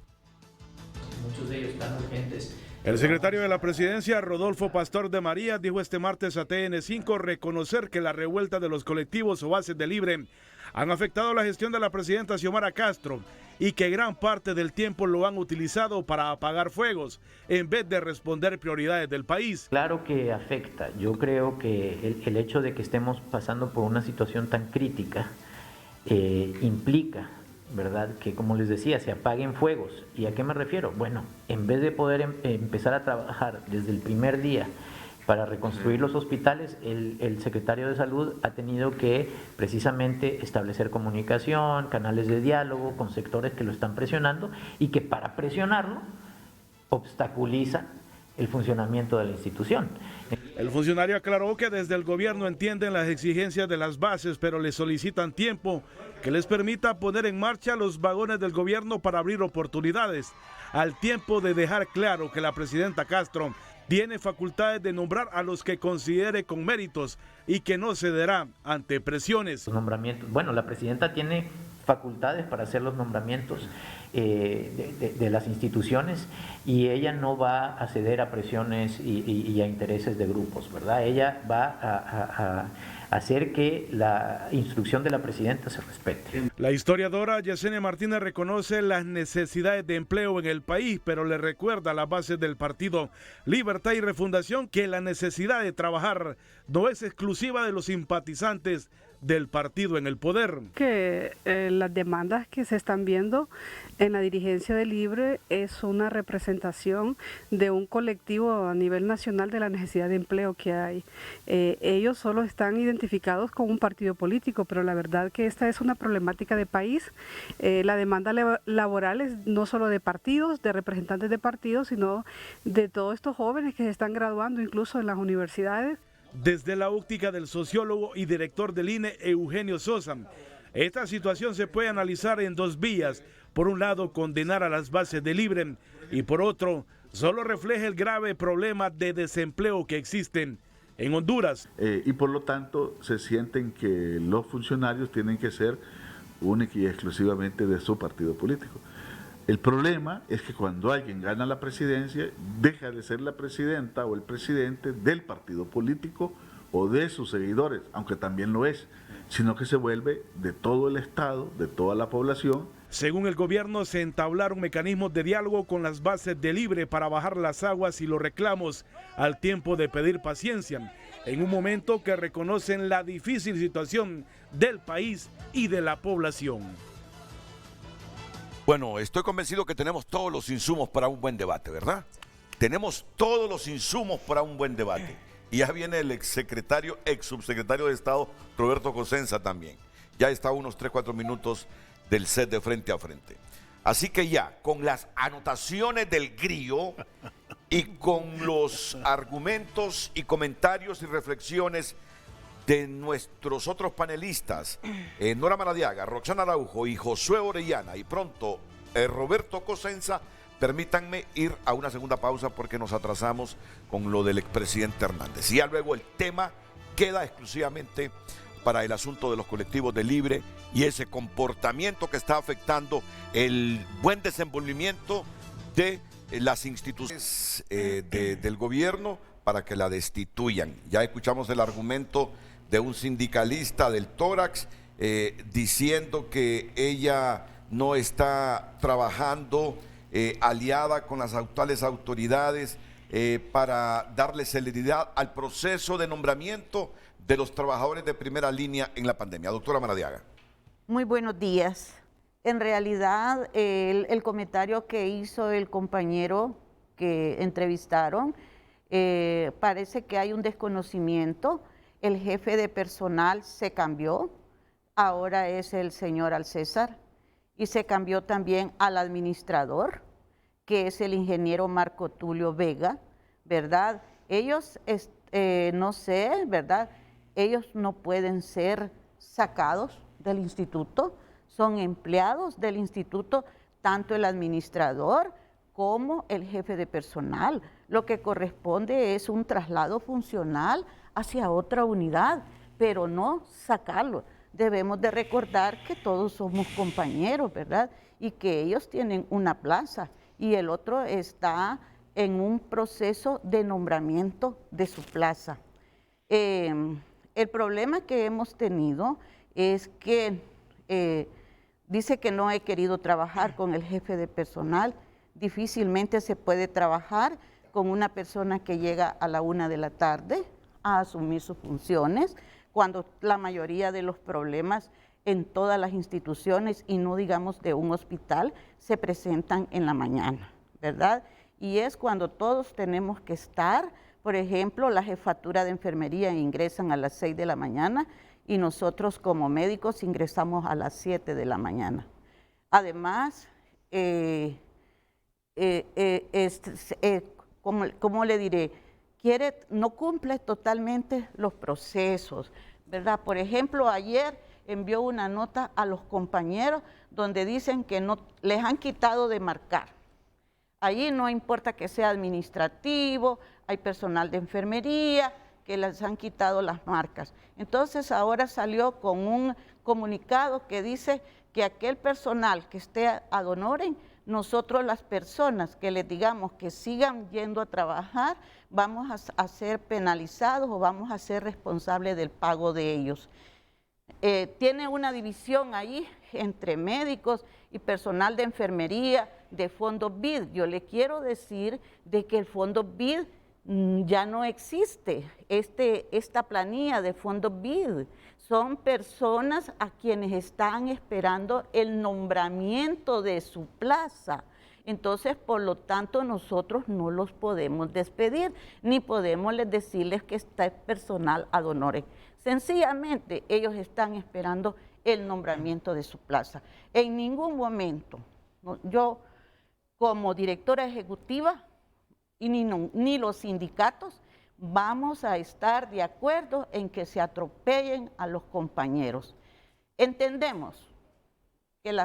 Muchos de ellos tan urgentes. El secretario de la Presidencia, Rodolfo Pastor de María, dijo este martes a TN5 reconocer que la revuelta de los colectivos o bases de Libre han afectado la gestión de la presidenta Xiomara Castro y que gran parte del tiempo lo han utilizado para apagar fuegos en vez de responder prioridades del país. Claro que afecta. Yo creo que el hecho de que estemos pasando por una situación tan crítica implica, ¿verdad?, que, como les decía, se apaguen fuegos. ¿Y a qué me refiero? Bueno, en vez de poder empezar a trabajar desde el primer día para reconstruir los hospitales, el secretario de Salud ha tenido que precisamente establecer comunicación, canales de diálogo con sectores que lo están presionando y que para presionarlo obstaculiza el funcionamiento de la institución. El funcionario aclaró que desde el gobierno entienden las exigencias de las bases, pero le solicitan tiempo que les permita poner en marcha los vagones del gobierno para abrir oportunidades, al tiempo de dejar claro que la presidenta Castro tiene facultades de nombrar a los que considere con méritos y que no cederá ante presiones. Nombramientos. Bueno, la presidenta tiene facultades para hacer los nombramientos de las instituciones y ella no va a ceder a presiones y a intereses de grupos, ¿verdad? Ella va a hacer que la instrucción de la presidenta se respete. La historiadora Yesenia Martínez reconoce las necesidades de empleo en el país, pero le recuerda a las bases del partido Libertad y Refundación que la necesidad de trabajar no es exclusiva de los simpatizantes del partido en el poder. Que las demandas que se están viendo en la dirigencia de Libre es una representación de un colectivo a nivel nacional de la necesidad de empleo que hay. Ellos solo están identificados con un partido político, pero la verdad que esta es una problemática de país. La demanda laboral es no solo de partidos, de representantes de partidos, sino de todos estos jóvenes que se están graduando incluso en las universidades. Desde la óptica del sociólogo y director del INE, Eugenio Sosa, esta situación se puede analizar en dos vías. Por un lado, condenar a las bases de Libre y por otro, solo refleja el grave problema de desempleo que existen en Honduras. Y por lo tanto, se sienten que los funcionarios tienen que ser única y exclusivamente de su partido político. El problema es que cuando alguien gana la presidencia, deja de ser la presidenta o el presidente del partido político o de sus seguidores, aunque también lo es, sino que se vuelve de todo el Estado, de toda la población. Según el gobierno, se entablaron mecanismos de diálogo con las bases de Libre para bajar las aguas y los reclamos al tiempo de pedir paciencia, en un momento que reconocen la difícil situación del país y de la población. Bueno, estoy convencido que tenemos todos los insumos para un buen debate, ¿verdad? Tenemos todos los insumos para un buen debate. Y ya viene el ex subsecretario de Estado, Roberto Cosenza también. Ya está a unos 3-4 minutos del set de Frente a Frente. Así que ya, con las anotaciones del Grillo y con los argumentos y comentarios y reflexiones de nuestros otros panelistas, Nora Maradiaga, Roxana Araujo y Josué Orellana, y pronto Roberto Cosenza, permítanme ir a una segunda pausa porque nos atrasamos con lo del expresidente Hernández. Y ya luego el tema queda exclusivamente para el asunto de los colectivos de Libre y ese comportamiento que está afectando el buen desenvolvimiento de las instituciones del gobierno para que la destituyan. Ya escuchamos el argumento de un sindicalista del tórax diciendo que ella no está trabajando aliada con las actuales autoridades para darle celeridad al proceso de nombramiento de los trabajadores de primera línea en la pandemia. Doctora Maradiaga. Muy buenos días. En realidad, el comentario que hizo el compañero que entrevistaron, parece que hay un desconocimiento. El jefe de personal se cambió, ahora es el señor Alcésar, y se cambió también al administrador, que es el ingeniero Marco Tulio Vega, ¿verdad? Ellos, no sé, ¿verdad? Ellos no pueden ser sacados del instituto, son empleados del instituto, tanto el administrador como el jefe de personal. Lo que corresponde es un traslado funcional hacia otra unidad, pero no sacarlo. Debemos de recordar que todos somos compañeros, ¿verdad? Y que ellos tienen una plaza y el otro está en un proceso de nombramiento de su plaza. El problema que hemos tenido es que dice que no he querido trabajar con el jefe de personal. Difícilmente se puede trabajar con una persona que llega a la 1 de la tarde a asumir sus funciones, cuando la mayoría de los problemas en todas las instituciones, y no digamos de un hospital, se presentan en la mañana, ¿verdad? Y es cuando todos tenemos que estar. Por ejemplo, la jefatura de enfermería ingresan a las 6 de la mañana y nosotros como médicos ingresamos a las 7 de la mañana. Además, ¿cómo le diré? No cumple totalmente los procesos, ¿verdad? Por ejemplo, ayer envió una nota a los compañeros donde dicen que no les han quitado de marcar. Allí no importa que sea administrativo, hay personal de enfermería que les han quitado las marcas. Entonces ahora salió con un comunicado que dice que aquel personal que esté ad honorem, nosotros las personas que les digamos que sigan yendo a trabajar, vamos a ser penalizados o vamos a ser responsables del pago de ellos. Tiene una división ahí entre médicos y personal de enfermería de fondo BID. Yo le quiero decir de que el fondo BID ya no existe. Esta planilla de fondo BID son personas a quienes están esperando el nombramiento de su plaza. Entonces, por lo tanto, nosotros no los podemos despedir, ni podemos decirles que está personal ad honorem. Sencillamente, ellos están esperando el nombramiento de su plaza. En ningún momento, yo como directora ejecutiva, y ni los sindicatos, vamos a estar de acuerdo en que se atropellen a los compañeros. Entendemos que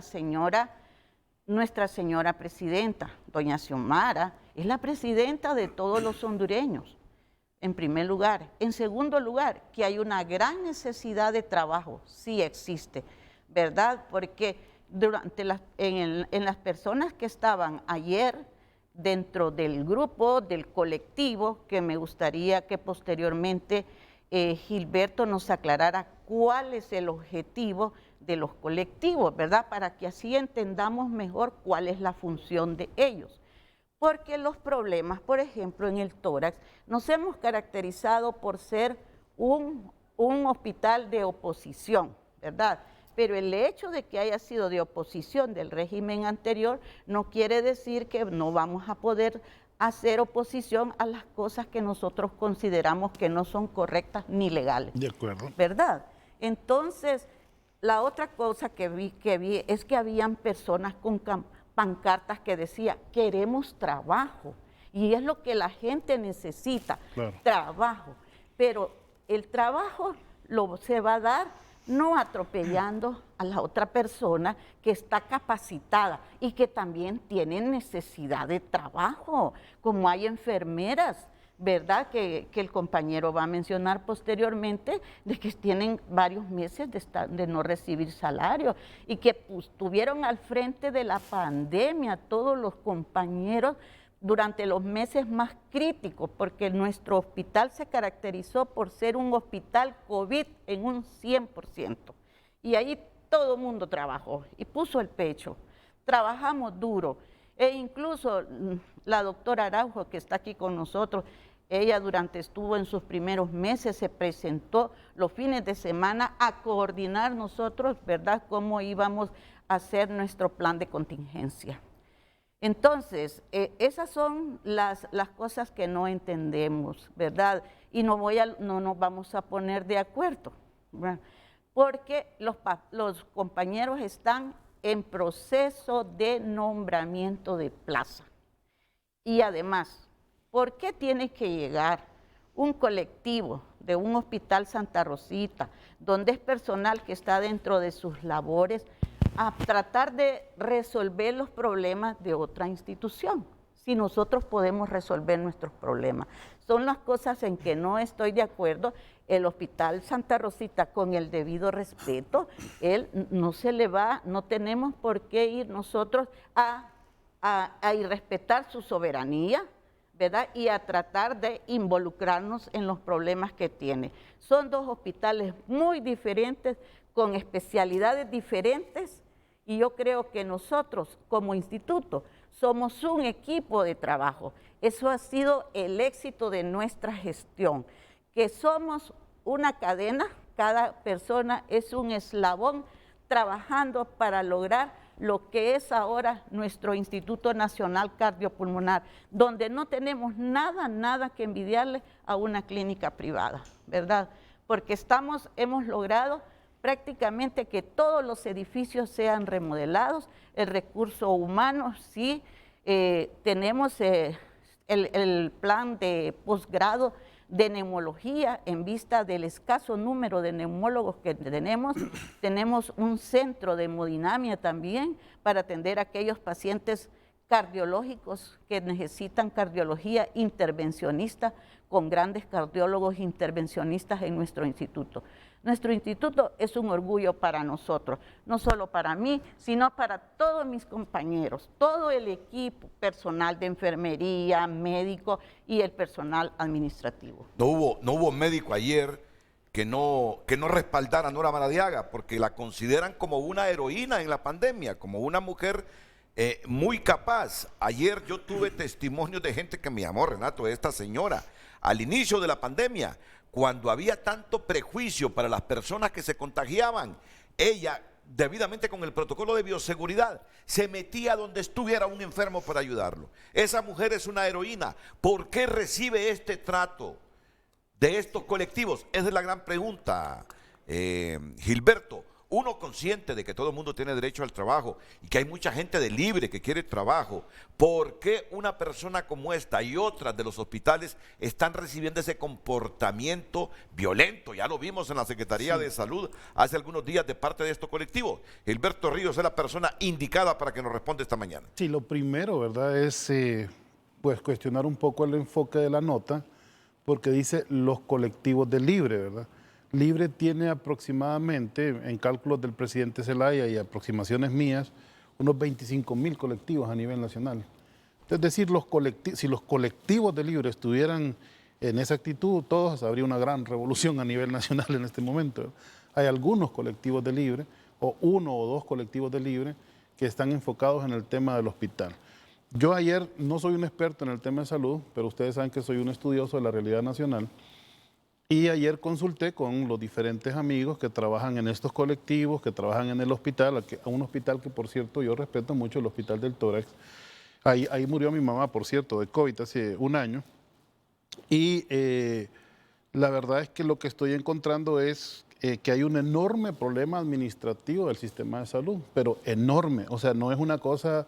nuestra señora presidenta, doña Xiomara, es la presidenta de todos los hondureños, en primer lugar. En segundo lugar, que hay una gran necesidad de trabajo, sí existe, ¿verdad? Porque en las personas que estaban ayer dentro del grupo, del colectivo, que me gustaría que posteriormente Gilberto nos aclarara cuál es el objetivo de los colectivos, ¿verdad? Para que así entendamos mejor cuál es la función de ellos. Porque los problemas, por ejemplo, en el tórax, nos hemos caracterizado por ser un hospital de oposición, ¿verdad? Pero el hecho de que haya sido de oposición del régimen anterior no quiere decir que no vamos a poder hacer oposición a las cosas que nosotros consideramos que no son correctas ni legales. De acuerdo. ¿Verdad? Entonces, la otra cosa que vi es que habían personas con pancartas que decían, queremos trabajo. Y es lo que la gente necesita, claro. Trabajo. Pero el trabajo se va a dar no atropellando a la otra persona que está capacitada y que también tiene necesidad de trabajo, como hay enfermeras, ¿verdad? Que el compañero va a mencionar posteriormente, de que tienen varios meses de no recibir salario y que estuvieron al frente de la pandemia todos los compañeros durante los meses más críticos, porque nuestro hospital se caracterizó por ser un hospital COVID en un 100%. Y ahí todo el mundo trabajó y puso el pecho. Trabajamos duro. E incluso la doctora Araujo, que está aquí con nosotros, ella estuvo en sus primeros meses, se presentó los fines de semana a coordinar nosotros, ¿verdad?, cómo íbamos a hacer nuestro plan de contingencia. Entonces, esas son las cosas que no entendemos, ¿verdad? Y no nos vamos a poner de acuerdo, ¿verdad? Porque los compañeros están en proceso de nombramiento de plaza. Y además, ¿por qué tiene que llegar un colectivo de un hospital Santa Rosita, donde es personal que está dentro de sus labores, a tratar de resolver los problemas de otra institución, si nosotros podemos resolver nuestros problemas? Son las cosas en que no estoy de acuerdo. El Hospital Santa Rosita, con el debido respeto, él no se le va, no tenemos por qué ir nosotros a irrespetar su soberanía, ¿verdad? Y a tratar de involucrarnos en los problemas que tiene. Son dos hospitales muy diferentes, con especialidades diferentes, y yo creo que nosotros como instituto somos un equipo de trabajo. Eso ha sido el éxito de nuestra gestión, que somos una cadena, cada persona es un eslabón trabajando para lograr lo que es ahora nuestro Instituto Nacional Cardiopulmonar, donde no tenemos nada que envidiarle a una clínica privada, ¿verdad? Porque hemos logrado prácticamente que todos los edificios sean remodelados, el recurso humano, sí, tenemos el plan de posgrado de neumología en vista del escaso número de neumólogos que tenemos un centro de hemodinamia también para atender a aquellos pacientes cardiológicos que necesitan cardiología intervencionista, con grandes cardiólogos intervencionistas en nuestro instituto. Nuestro instituto es un orgullo para nosotros, no solo para mí, sino para todos mis compañeros, todo el equipo personal de enfermería, médico y el personal administrativo. No hubo médico ayer que no respaldara a Nora Maradiaga, porque la consideran como una heroína en la pandemia, como una mujer muy capaz. Ayer yo tuve testimonios de gente que me llamó, Renato, esta señora, al inicio de la pandemia, cuando había tanto prejuicio para las personas que se contagiaban, ella, debidamente con el protocolo de bioseguridad, se metía donde estuviera un enfermo para ayudarlo. Esa mujer es una heroína. ¿Por qué recibe este trato de estos colectivos? Esa es la gran pregunta, Gilberto. Uno consciente de que todo el mundo tiene derecho al trabajo y que hay mucha gente de libre que quiere trabajo. ¿Por qué una persona como esta y otras de los hospitales están recibiendo ese comportamiento violento? Ya lo vimos en la Secretaría de Salud hace algunos días de parte de estos colectivos. Gilberto Ríos es la persona indicada para que nos responda esta mañana. Sí, lo primero, ¿verdad?, es pues cuestionar un poco el enfoque de la nota, porque dice los colectivos de Libre, ¿verdad? Libre tiene aproximadamente, en cálculos del presidente Zelaya y aproximaciones mías, unos 25,000 colectivos a nivel nacional. Es decir, si los colectivos de Libre estuvieran en esa actitud, todos habría una gran revolución a nivel nacional en este momento. Hay algunos colectivos de Libre, o 1 o 2 colectivos de Libre, que están enfocados en el tema del hospital. Yo ayer no soy un experto en el tema de salud, pero ustedes saben que soy un estudioso de la realidad nacional. Y ayer consulté con los diferentes amigos que trabajan en estos colectivos, que trabajan en el hospital, un hospital que, por cierto, yo respeto mucho, el Hospital del Tórax. Ahí murió mi mamá, por cierto, de COVID hace un año. Y la verdad es que lo que estoy encontrando es que hay un enorme problema administrativo del sistema de salud, pero enorme. O sea, no es una cosa...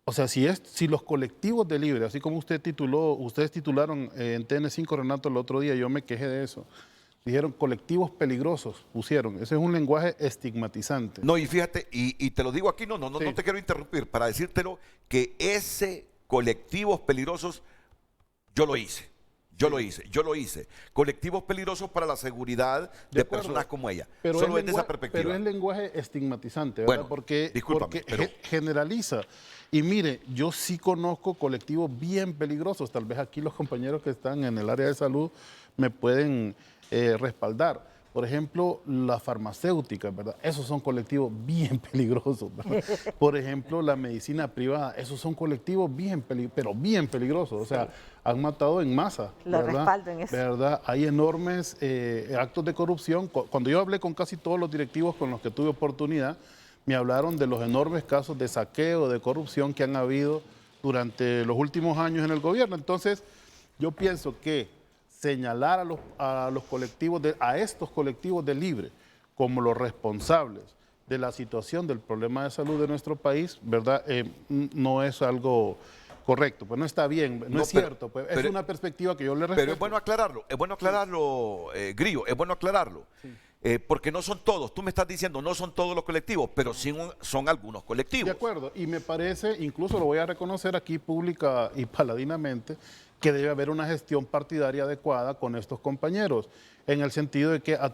O sea, si los colectivos de libre, así como ustedes titularon en TN5, Renato, el otro día, yo me quejé de eso. Dijeron colectivos peligrosos, pusieron. Ese es un lenguaje estigmatizante. No, y fíjate, y te lo digo aquí, no te quiero interrumpir, para decírtelo que ese colectivos peligrosos, yo lo hice. Yo lo hice. Colectivos peligrosos para la seguridad de personas como ella. Pero solo es de esa perspectiva. Pero es lenguaje estigmatizante, ¿verdad? Bueno, porque pero... generaliza. Y mire, yo sí conozco colectivos bien peligrosos. Tal vez aquí los compañeros que están en el área de salud me pueden respaldar. Por ejemplo, las farmacéuticas, ¿verdad? Esos son colectivos bien peligrosos, ¿verdad? Por ejemplo, la medicina privada, esos son colectivos pero bien peligrosos. O sea, han matado en masa, Lo ¿verdad? respaldo en eso. ¿Verdad? Hay enormes actos de corrupción. Cuando yo hablé con casi todos los directivos con los que tuve oportunidad, me hablaron de los enormes casos de saqueo, de corrupción que han habido durante los últimos años en el gobierno. Entonces, yo pienso que señalar a estos colectivos de libre como los responsables de la situación del problema de salud de nuestro país, ¿verdad? No es algo correcto, pues no está bien, no es cierto, pues es una perspectiva que yo le respeto. Pero es bueno aclararlo, Grillo, es bueno aclararlo. Sí. Porque no son todos, tú me estás diciendo no son todos los colectivos, pero sí son algunos colectivos. De acuerdo, y me parece, incluso lo voy a reconocer aquí pública y paladinamente, que debe haber una gestión partidaria adecuada con estos compañeros, en el sentido de que, a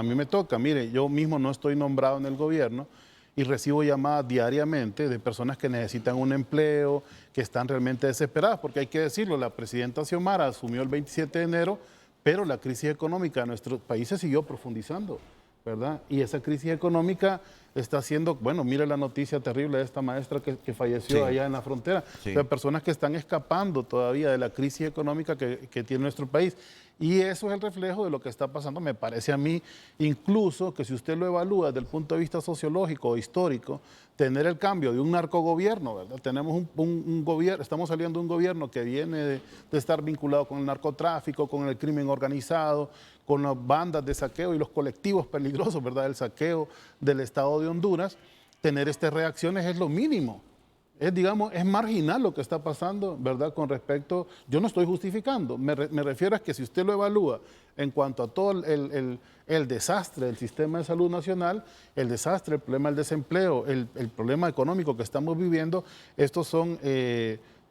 mí me toca, mire, yo mismo no estoy nombrado en el gobierno y recibo llamadas diariamente de personas que necesitan un empleo, que están realmente desesperadas, porque hay que decirlo, la presidenta Xiomara asumió el 27 de enero, pero la crisis económica de nuestro país se siguió profundizando, ¿verdad? Y esa crisis económica está haciendo, bueno, mire la noticia terrible de esta maestra que falleció allá en la frontera. Sí. O sea, personas que están escapando todavía de la crisis económica que tiene nuestro país. Y eso es el reflejo de lo que está pasando, me parece a mí, incluso que si usted lo evalúa desde el punto de vista sociológico o histórico, tener el cambio de un narcogobierno, ¿verdad? Tenemos un gobierno, estamos saliendo de un gobierno que viene de estar vinculado con el narcotráfico, con el crimen organizado, con las bandas de saqueo y los colectivos peligrosos, ¿verdad? El saqueo del Estado de Honduras. Tener estas reacciones es lo mínimo. Es marginal lo que está pasando, ¿verdad? Con respecto, yo no estoy justificando, me refiero a que si usted lo evalúa en cuanto a todo el desastre del sistema de salud nacional, el desastre, el problema del desempleo, el problema económico que estamos viviendo, estos son,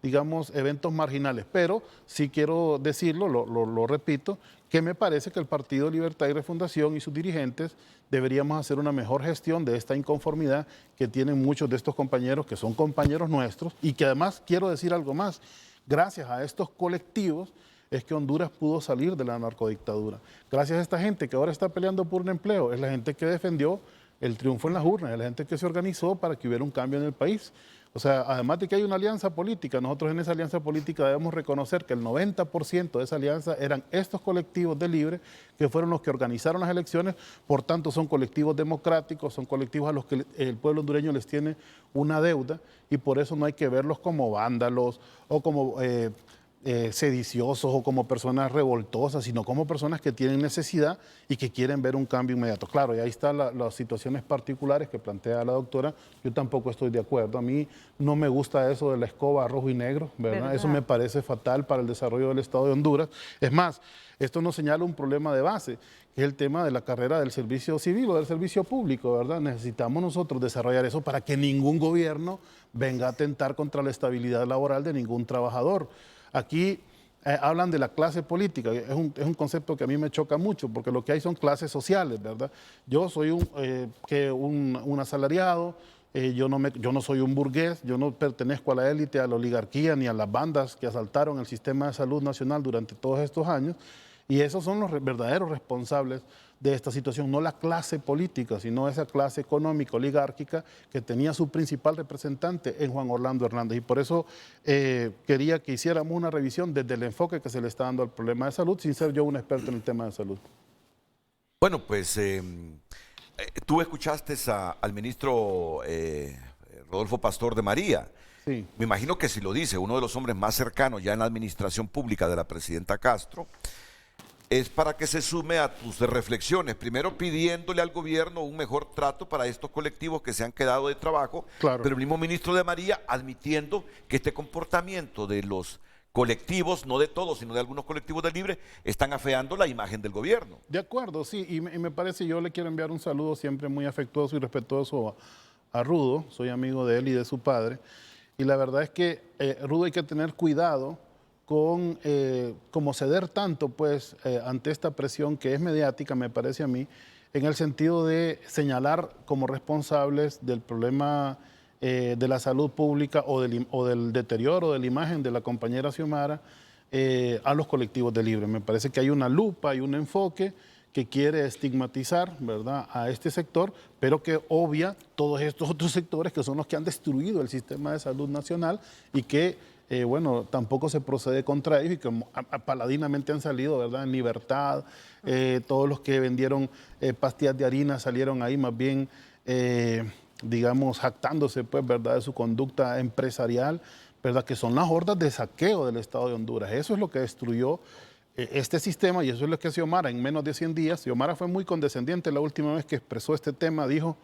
digamos, eventos marginales. Pero sí quiero decirlo, lo repito, que me parece que el Partido Libertad y Refundación y sus dirigentes deberíamos hacer una mejor gestión de esta inconformidad que tienen muchos de estos compañeros, que son compañeros nuestros, y que además, quiero decir algo más, gracias a estos colectivos es que Honduras pudo salir de la narcodictadura. Gracias a esta gente que ahora está peleando por un empleo, es la gente que defendió el triunfo en las urnas, es la gente que se organizó para que hubiera un cambio en el país. O sea, además de que hay una alianza política, nosotros en esa alianza política debemos reconocer que el 90% de esa alianza eran estos colectivos de libre que fueron los que organizaron las elecciones, por tanto son colectivos democráticos, son colectivos a los que el pueblo hondureño les tiene una deuda y por eso no hay que verlos como vándalos o como sediciosos o como personas revoltosas, sino como personas que tienen necesidad y que quieren ver un cambio inmediato. Claro, y ahí están las situaciones particulares que plantea la doctora. Yo tampoco estoy de acuerdo. A mí no me gusta eso de la escoba rojo y negro, ¿verdad? Eso me parece fatal para el desarrollo del Estado de Honduras. Es más, esto nos señala un problema de base, que es el tema de la carrera del servicio civil o del servicio público, ¿verdad? Necesitamos nosotros desarrollar eso para que ningún gobierno venga a atentar contra la estabilidad laboral de ningún trabajador. Aquí hablan de la clase política, es un concepto que a mí me choca mucho, porque lo que hay son clases sociales, ¿verdad? Yo soy un asalariado, yo no soy un burgués, yo no pertenezco a la élite, a la oligarquía, ni a las bandas que asaltaron el sistema de salud nacional durante todos estos años, y esos son los verdaderos responsables de esta situación, no la clase política, sino esa clase económica oligárquica que tenía su principal representante en Juan Orlando Hernández. Y por eso quería que hiciéramos una revisión desde el enfoque que se le está dando al problema de salud, sin ser yo un experto en el tema de salud. Bueno, pues tú escuchaste al ministro Rodolfo Pastor de María. Sí. Me imagino que si lo dice uno de los hombres más cercanos ya en la administración pública de la presidenta Castro, es para que se sume a tus reflexiones, primero pidiéndole al gobierno un mejor trato para estos colectivos que se han quedado de trabajo, claro. Pero el mismo ministro de María admitiendo que este comportamiento de los colectivos, no de todos, sino de algunos colectivos de Libre, están afeando la imagen del gobierno. De acuerdo, sí, y me parece, yo le quiero enviar un saludo siempre muy afectuoso y respetuoso a Rudo, soy amigo de él y de su padre, y la verdad es que Rudo hay que tener cuidado con como ceder tanto pues ante esta presión que es mediática, me parece a mí, en el sentido de señalar como responsables del problema de la salud pública o del deterioro de la imagen de la compañera Xiomara a los colectivos de Libre. Me parece que hay una lupa y un enfoque que quiere estigmatizar, ¿verdad?, a este sector, pero que obvia todos estos otros sectores que son los que han destruido el sistema de salud nacional y que bueno, tampoco se procede contra ellos y que paladinamente han salido, ¿verdad?, en libertad. Todos los que vendieron pastillas de harina salieron ahí más bien, digamos, jactándose, pues, ¿verdad?, de su conducta empresarial, ¿verdad?, que son las hordas de saqueo del Estado de Honduras. Eso es lo que destruyó este sistema y eso es lo que Xiomara en menos de 100 días, Xiomara fue muy condescendiente la última vez que expresó este tema, dijo,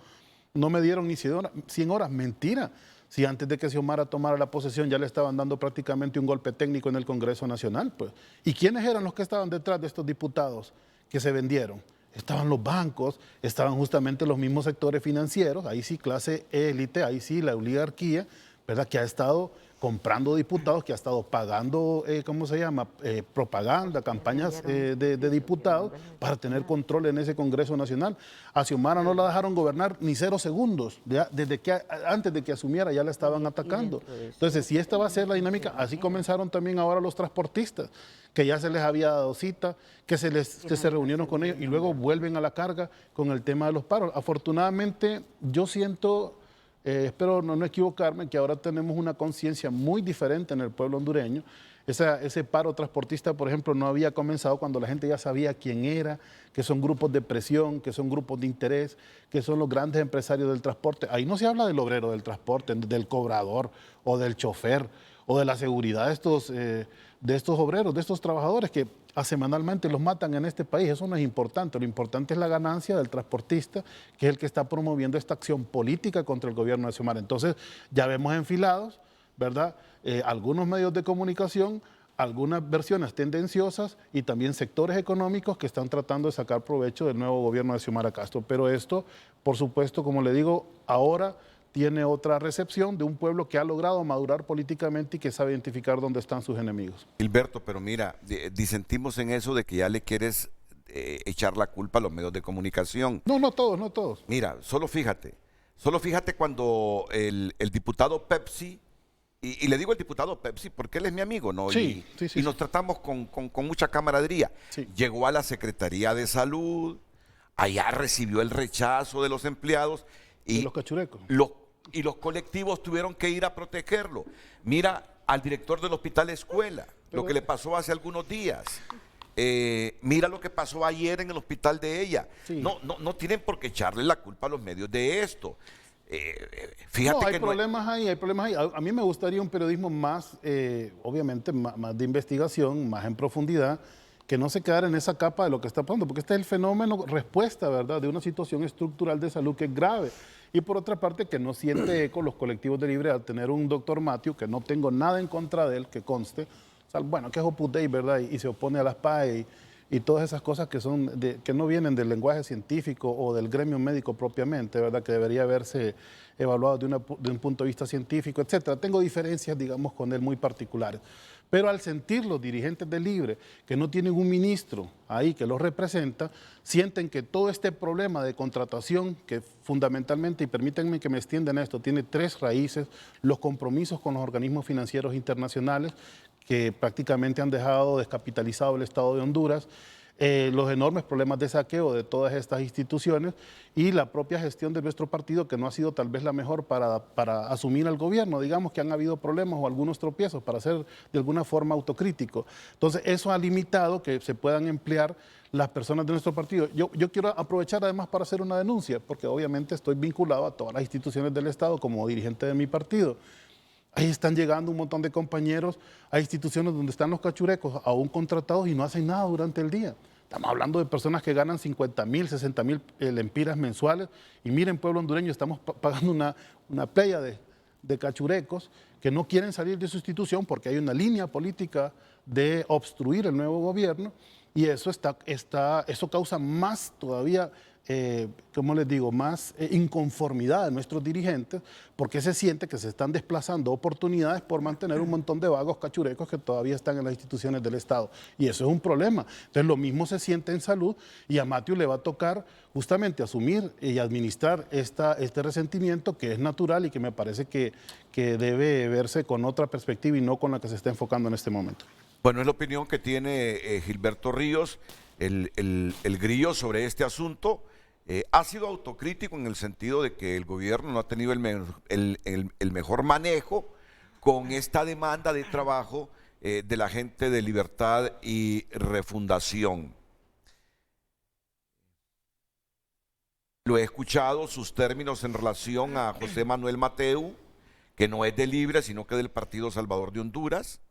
no me dieron ni 100 horas, mentira. Si antes de que Xiomara tomara la posesión ya le estaban dando prácticamente un golpe técnico en el Congreso Nacional, pues. ¿Y quiénes eran los que estaban detrás de estos diputados que se vendieron? Estaban los bancos, estaban justamente los mismos sectores financieros, ahí sí clase élite, ahí sí la oligarquía, ¿verdad?, que ha estado comprando diputados, que ha estado pagando, ¿cómo se llama?, propaganda, campañas de diputados para tener control en ese Congreso Nacional. A Xiomara no la dejaron gobernar ni 0 segundos, ya, antes de que asumiera ya la estaban atacando. Entonces, si esta va a ser la dinámica, así comenzaron también ahora los transportistas, que ya se les había dado cita, que se reunieron con ellos y luego vuelven a la carga con el tema de los paros. Afortunadamente, yo siento... espero no equivocarme, que ahora tenemos una conciencia muy diferente en el pueblo hondureño. Ese paro transportista, por ejemplo, no había comenzado cuando la gente ya sabía quién era, que son grupos de presión, que son grupos de interés, que son los grandes empresarios del transporte. Ahí no se habla del obrero del transporte, del cobrador o del chofer o de la seguridad de estos obreros, de estos trabajadores que semanalmente los matan en este país. Eso no es importante. Lo importante es la ganancia del transportista, que es el que está promoviendo esta acción política contra el gobierno de Xiomara. Entonces, ya vemos enfilados, ¿verdad?, algunos medios de comunicación, algunas versiones tendenciosas y también sectores económicos que están tratando de sacar provecho del nuevo gobierno de Xiomara Castro. Pero esto, por supuesto, como le digo, ahora tiene otra recepción de un pueblo que ha logrado madurar políticamente y que sabe identificar dónde están sus enemigos. Gilberto, pero mira, disentimos en eso de que ya le quieres echar la culpa a los medios de comunicación. No, no todos, no todos. Mira, solo fíjate cuando el diputado Pepsi, y le digo el diputado Pepsi porque él es mi amigo, ¿no? Sí, y nos tratamos con mucha camaradería. Sí. Llegó a la Secretaría de Salud, allá recibió el rechazo de los empleados. Y los cachurecos. Y los colectivos tuvieron que ir a protegerlo. Mira al director del Hospital Escuela, lo que le pasó hace algunos días. Mira lo que pasó ayer en el hospital de ella. Sí. No tienen por qué echarle la culpa a los medios de esto. Fíjate no, hay que problemas ahí, hay problemas ahí. A mí me gustaría un periodismo más, obviamente, más de investigación, más en profundidad, que no se quedara en esa capa de lo que está pasando, porque este es el fenómeno respuesta, ¿verdad?, de una situación estructural de salud que es grave. Y por otra parte, que no siente eco los colectivos de Libre al tener un doctor Matthew, que no tengo nada en contra de él, que conste, o sea, bueno, que es Opus Dei, ¿verdad?, y se opone a las PAE y todas esas cosas que que no vienen del lenguaje científico o del gremio médico propiamente, ¿verdad?, que debería haberse evaluado de un punto de vista científico, etcétera. Tengo diferencias, digamos, con él muy particulares. Pero al sentir los dirigentes de Libre que no tienen un ministro ahí que los representa, sienten que todo este problema de contratación, que fundamentalmente, y permítanme que me extienda en esto, tiene 3 raíces: los compromisos con los organismos financieros internacionales, que prácticamente han dejado descapitalizado el Estado de Honduras, los enormes problemas de saqueo de todas estas instituciones y la propia gestión de nuestro partido, que no ha sido tal vez la mejor para asumir al gobierno. Digamos que han habido problemas o algunos tropiezos para ser de alguna forma autocrítico. Entonces, eso ha limitado que se puedan emplear las personas de nuestro partido. Yo quiero aprovechar además para hacer una denuncia, porque obviamente estoy vinculado a todas las instituciones del Estado como dirigente de mi partido. Ahí están llegando un montón de compañeros a instituciones donde están los cachurecos, aún contratados y no hacen nada durante el día. Estamos hablando de personas que ganan 50.000, 60.000 lempiras mensuales. Y miren, pueblo hondureño, estamos pagando una playa de cachurecos que no quieren salir de su institución porque hay una línea política de obstruir el nuevo gobierno. Y eso causa más todavía, ¿cómo les digo?, más inconformidad de nuestros dirigentes, porque se siente que se están desplazando oportunidades por mantener un montón de vagos cachurecos que todavía están en las instituciones del Estado. Y eso es un problema. Entonces lo mismo se siente en salud y a Matthew le va a tocar justamente asumir y administrar este resentimiento que es natural y que me parece que debe verse con otra perspectiva y no con la que se está enfocando en este momento. Bueno, es la opinión que tiene Gilberto Ríos, el grillo, sobre este asunto. Ha sido autocrítico en el sentido de que el gobierno no ha tenido el mejor manejo con esta demanda de trabajo de la gente de Libertad y Refundación. Lo he escuchado, sus términos en relación a José Manuel Mateu, que no es de Libre, sino que del Partido Salvador de Honduras.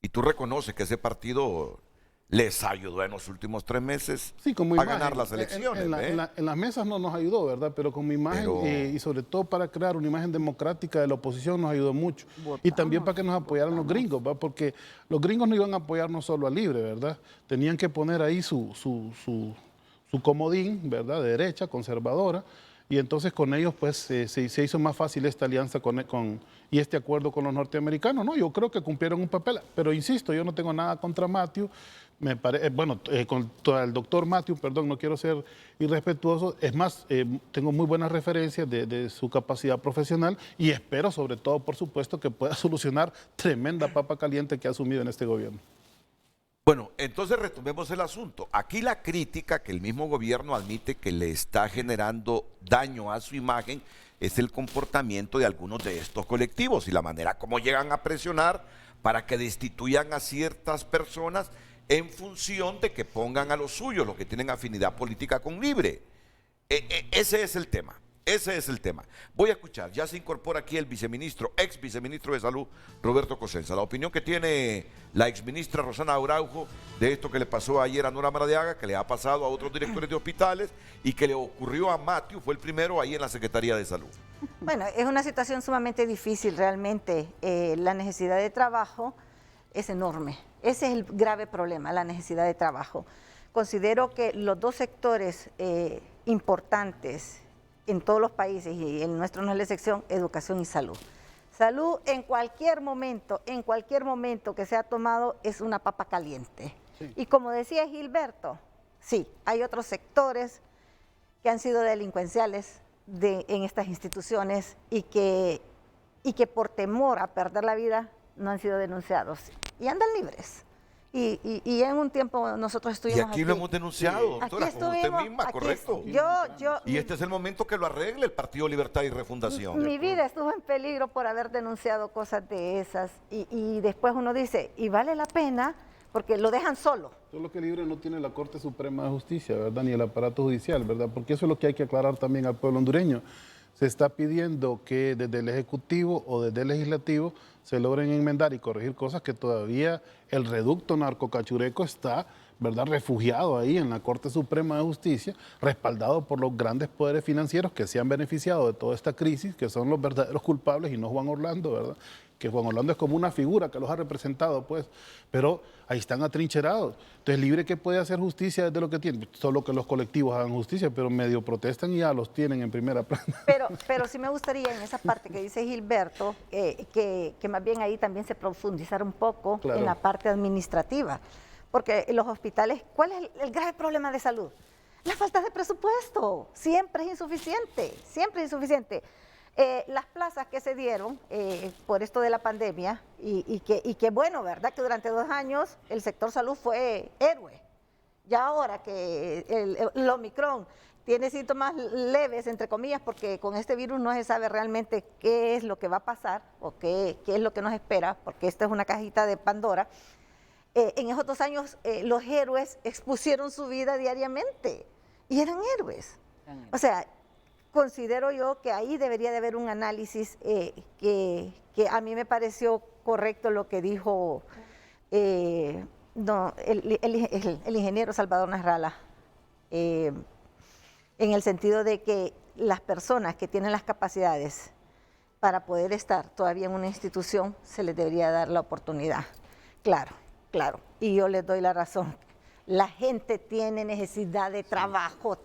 Y tú reconoces que ese partido les ayudó en los últimos 3 meses a ganar las elecciones. En las mesas no nos ayudó, ¿verdad? Pero como imagen y sobre todo para crear una imagen democrática de la oposición nos ayudó mucho. Y también para que nos apoyaran los gringos, ¿verdad? Porque los gringos no iban a apoyar no solo a Libre, ¿verdad? Tenían que poner ahí su comodín, ¿verdad? De derecha, conservadora. Y entonces con ellos pues se hizo más fácil esta alianza y este acuerdo con los norteamericanos, ¿no? Yo creo que cumplieron un papel, pero insisto, yo no tengo nada contra Matthew, contra el doctor Matthew, perdón, no quiero ser irrespetuoso, es más, tengo muy buenas referencias de su capacidad profesional y espero sobre todo, por supuesto, que pueda solucionar tremenda papa caliente que ha asumido en este gobierno. Bueno, entonces retomemos el asunto. Aquí la crítica que el mismo gobierno admite que le está generando daño a su imagen es el comportamiento de algunos de estos colectivos y la manera como llegan a presionar para que destituyan a ciertas personas en función de que pongan a los suyos, los que tienen afinidad política con Libre. Ese es el tema. Ese es el tema. Voy a escuchar, ya se incorpora aquí el ex viceministro de Salud, Roberto Cosenza. La opinión que tiene la exministra Rosana Araujo de esto que le pasó ayer a Nora Maradiaga, que le ha pasado a otros directores de hospitales y que le ocurrió a Matthew, fue el primero ahí en la Secretaría de Salud. Bueno, es una situación sumamente difícil realmente. La necesidad de trabajo es enorme. Ese es el grave problema, la necesidad de trabajo. Considero que los dos sectores importantes en todos los países, y el nuestro no es la excepción, educación y salud. Salud en cualquier momento que se ha tomado es una papa caliente. Sí. Y como decía Gilberto, sí, hay otros sectores que han sido delincuenciales en estas instituciones y que por temor a perder la vida no han sido denunciados y andan libres. Y en un tiempo nosotros estuvimos aquí. Y aquí lo hemos denunciado, doctora, aquí como usted misma, correcto. Y este es el momento que lo arregle el Partido Libertad y Refundación. Mi vida estuvo en peligro por haber denunciado cosas de esas. Y después uno dice, y vale la pena, porque lo dejan solo. Solo que Libre no tiene la Corte Suprema de Justicia, ¿verdad? Ni el aparato judicial, ¿verdad? Porque eso es lo que hay que aclarar también al pueblo hondureño. Se está pidiendo que desde el Ejecutivo o desde el Legislativo se logren enmendar y corregir cosas que todavía el reducto narcocachureco está, ¿verdad?, refugiado ahí en la Corte Suprema de Justicia, respaldado por los grandes poderes financieros que se han beneficiado de toda esta crisis, que son los verdaderos culpables y no Juan Orlando, ¿verdad? Que Juan Orlando es como una figura que los ha representado, pues, pero ahí están atrincherados. Entonces, Libre que puede hacer justicia desde lo que tiene, solo que los colectivos hagan justicia, pero medio protestan y ya los tienen en primera plana. Pero sí me gustaría en esa parte que dice Gilberto, que más bien ahí también se profundizara un poco en la parte administrativa, porque en los hospitales, ¿cuál es el grave problema de salud? La falta de presupuesto, siempre es insuficiente, siempre es insuficiente. Las plazas que se dieron por esto de la pandemia y que bueno, ¿verdad? Que durante 2 años el sector salud fue héroe. Ya ahora que el Omicron tiene síntomas leves, entre comillas, porque con este virus no se sabe realmente qué es lo que va a pasar o qué es lo que nos espera, porque esta es una cajita de Pandora. En esos 2 años los héroes expusieron su vida diariamente y eran héroes. O sea, considero yo que ahí debería de haber un análisis que a mí me pareció correcto lo que dijo el ingeniero Salvador Nasralla, en el sentido de que las personas que tienen las capacidades para poder estar todavía en una institución, se les debería dar la oportunidad. Claro, claro, y yo les doy la razón. La gente tiene necesidad de trabajo,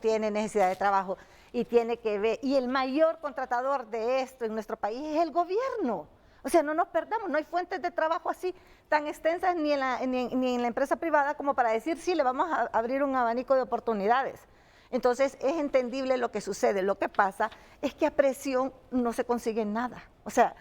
y tiene que ver, y el mayor contratador de esto en nuestro país es el gobierno. O sea, no nos perdamos, no hay fuentes de trabajo así tan extensas ni en la empresa privada como para decir, sí, le vamos a abrir un abanico de oportunidades. Entonces, es entendible lo que sucede. Lo que pasa es que a presión no se consigue nada. O sea,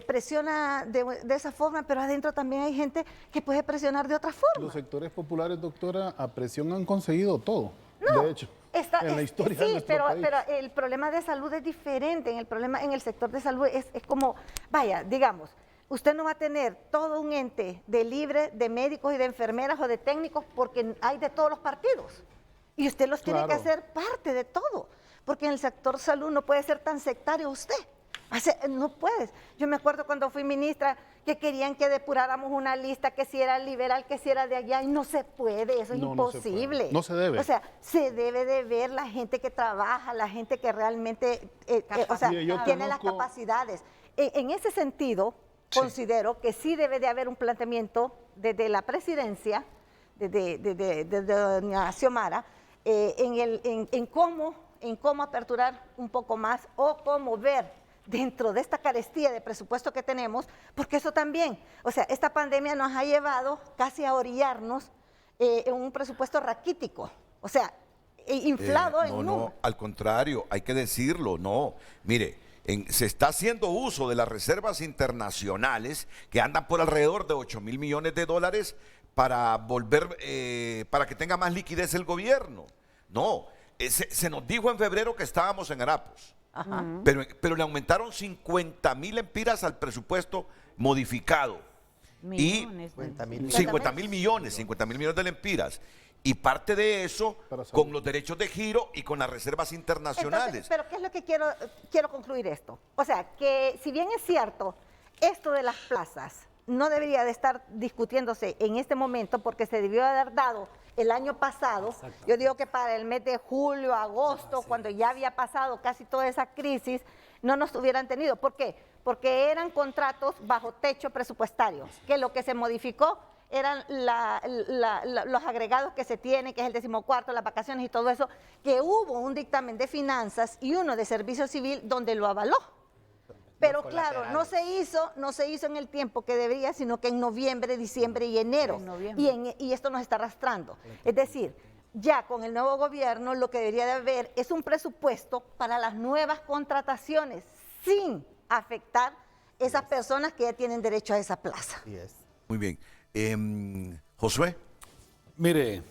presiona de esa forma, pero adentro también hay gente que puede presionar de otra forma. Los sectores populares, doctora, a presión han conseguido todo, no, de hecho, en la historia de nuestro país. Pero el problema de salud es diferente. En el sector de salud es como, vaya, digamos, usted no va a tener todo un ente de libre de médicos y de enfermeras o de técnicos porque hay de todos los partidos. Y usted los tiene que hacer parte de todo, porque en el sector salud no puede ser tan sectario usted. No puedes. Yo me acuerdo cuando fui ministra que querían que depuráramos una lista, que si era liberal, que si era de allá, y no se puede, eso es imposible. No se debe. O sea, se debe de ver la gente que trabaja, la gente que realmente tiene las capacidades. En ese sentido, considero que sí debe de haber un planteamiento desde la presidencia, desde doña Xiomara, en cómo aperturar un poco más o cómo ver dentro de esta carestía de presupuesto que tenemos, porque eso también, o sea, esta pandemia nos ha llevado casi a orillarnos en un presupuesto raquítico, o sea, inflado en números. No, al contrario, hay que decirlo, no. Mire, se está haciendo uso de las reservas internacionales que andan por alrededor de 8,000 millones de dólares para para que tenga más liquidez el gobierno. No, se nos dijo en febrero que estábamos en harapos. Ajá. Pero le aumentaron 50,000 empiras al presupuesto modificado. Millones, 50 mil millones de lempiras. Y parte de eso con los derechos de giro y con las reservas internacionales. Entonces, pero ¿qué es lo que quiero concluir esto? O sea, que si bien es cierto, esto de las plazas no debería de estar discutiéndose en este momento porque se debió haber dado el año pasado. Yo digo que para el mes de julio, agosto, cuando ya había pasado casi toda esa crisis, no nos hubieran tenido. ¿Por qué? Porque eran contratos bajo techo presupuestario, que lo que se modificó eran los agregados que se tienen, que es el 14º, las vacaciones y todo eso, que hubo un dictamen de finanzas y uno de servicio civil donde lo avaló. Pero claro, no se hizo en el tiempo que debería, sino que en noviembre, diciembre y enero. Y esto nos está arrastrando. Es decir, ya con el nuevo gobierno lo que debería de haber es un presupuesto para las nuevas contrataciones, sin afectar esas personas que ya tienen derecho a esa plaza. Muy bien. Josué. Mire,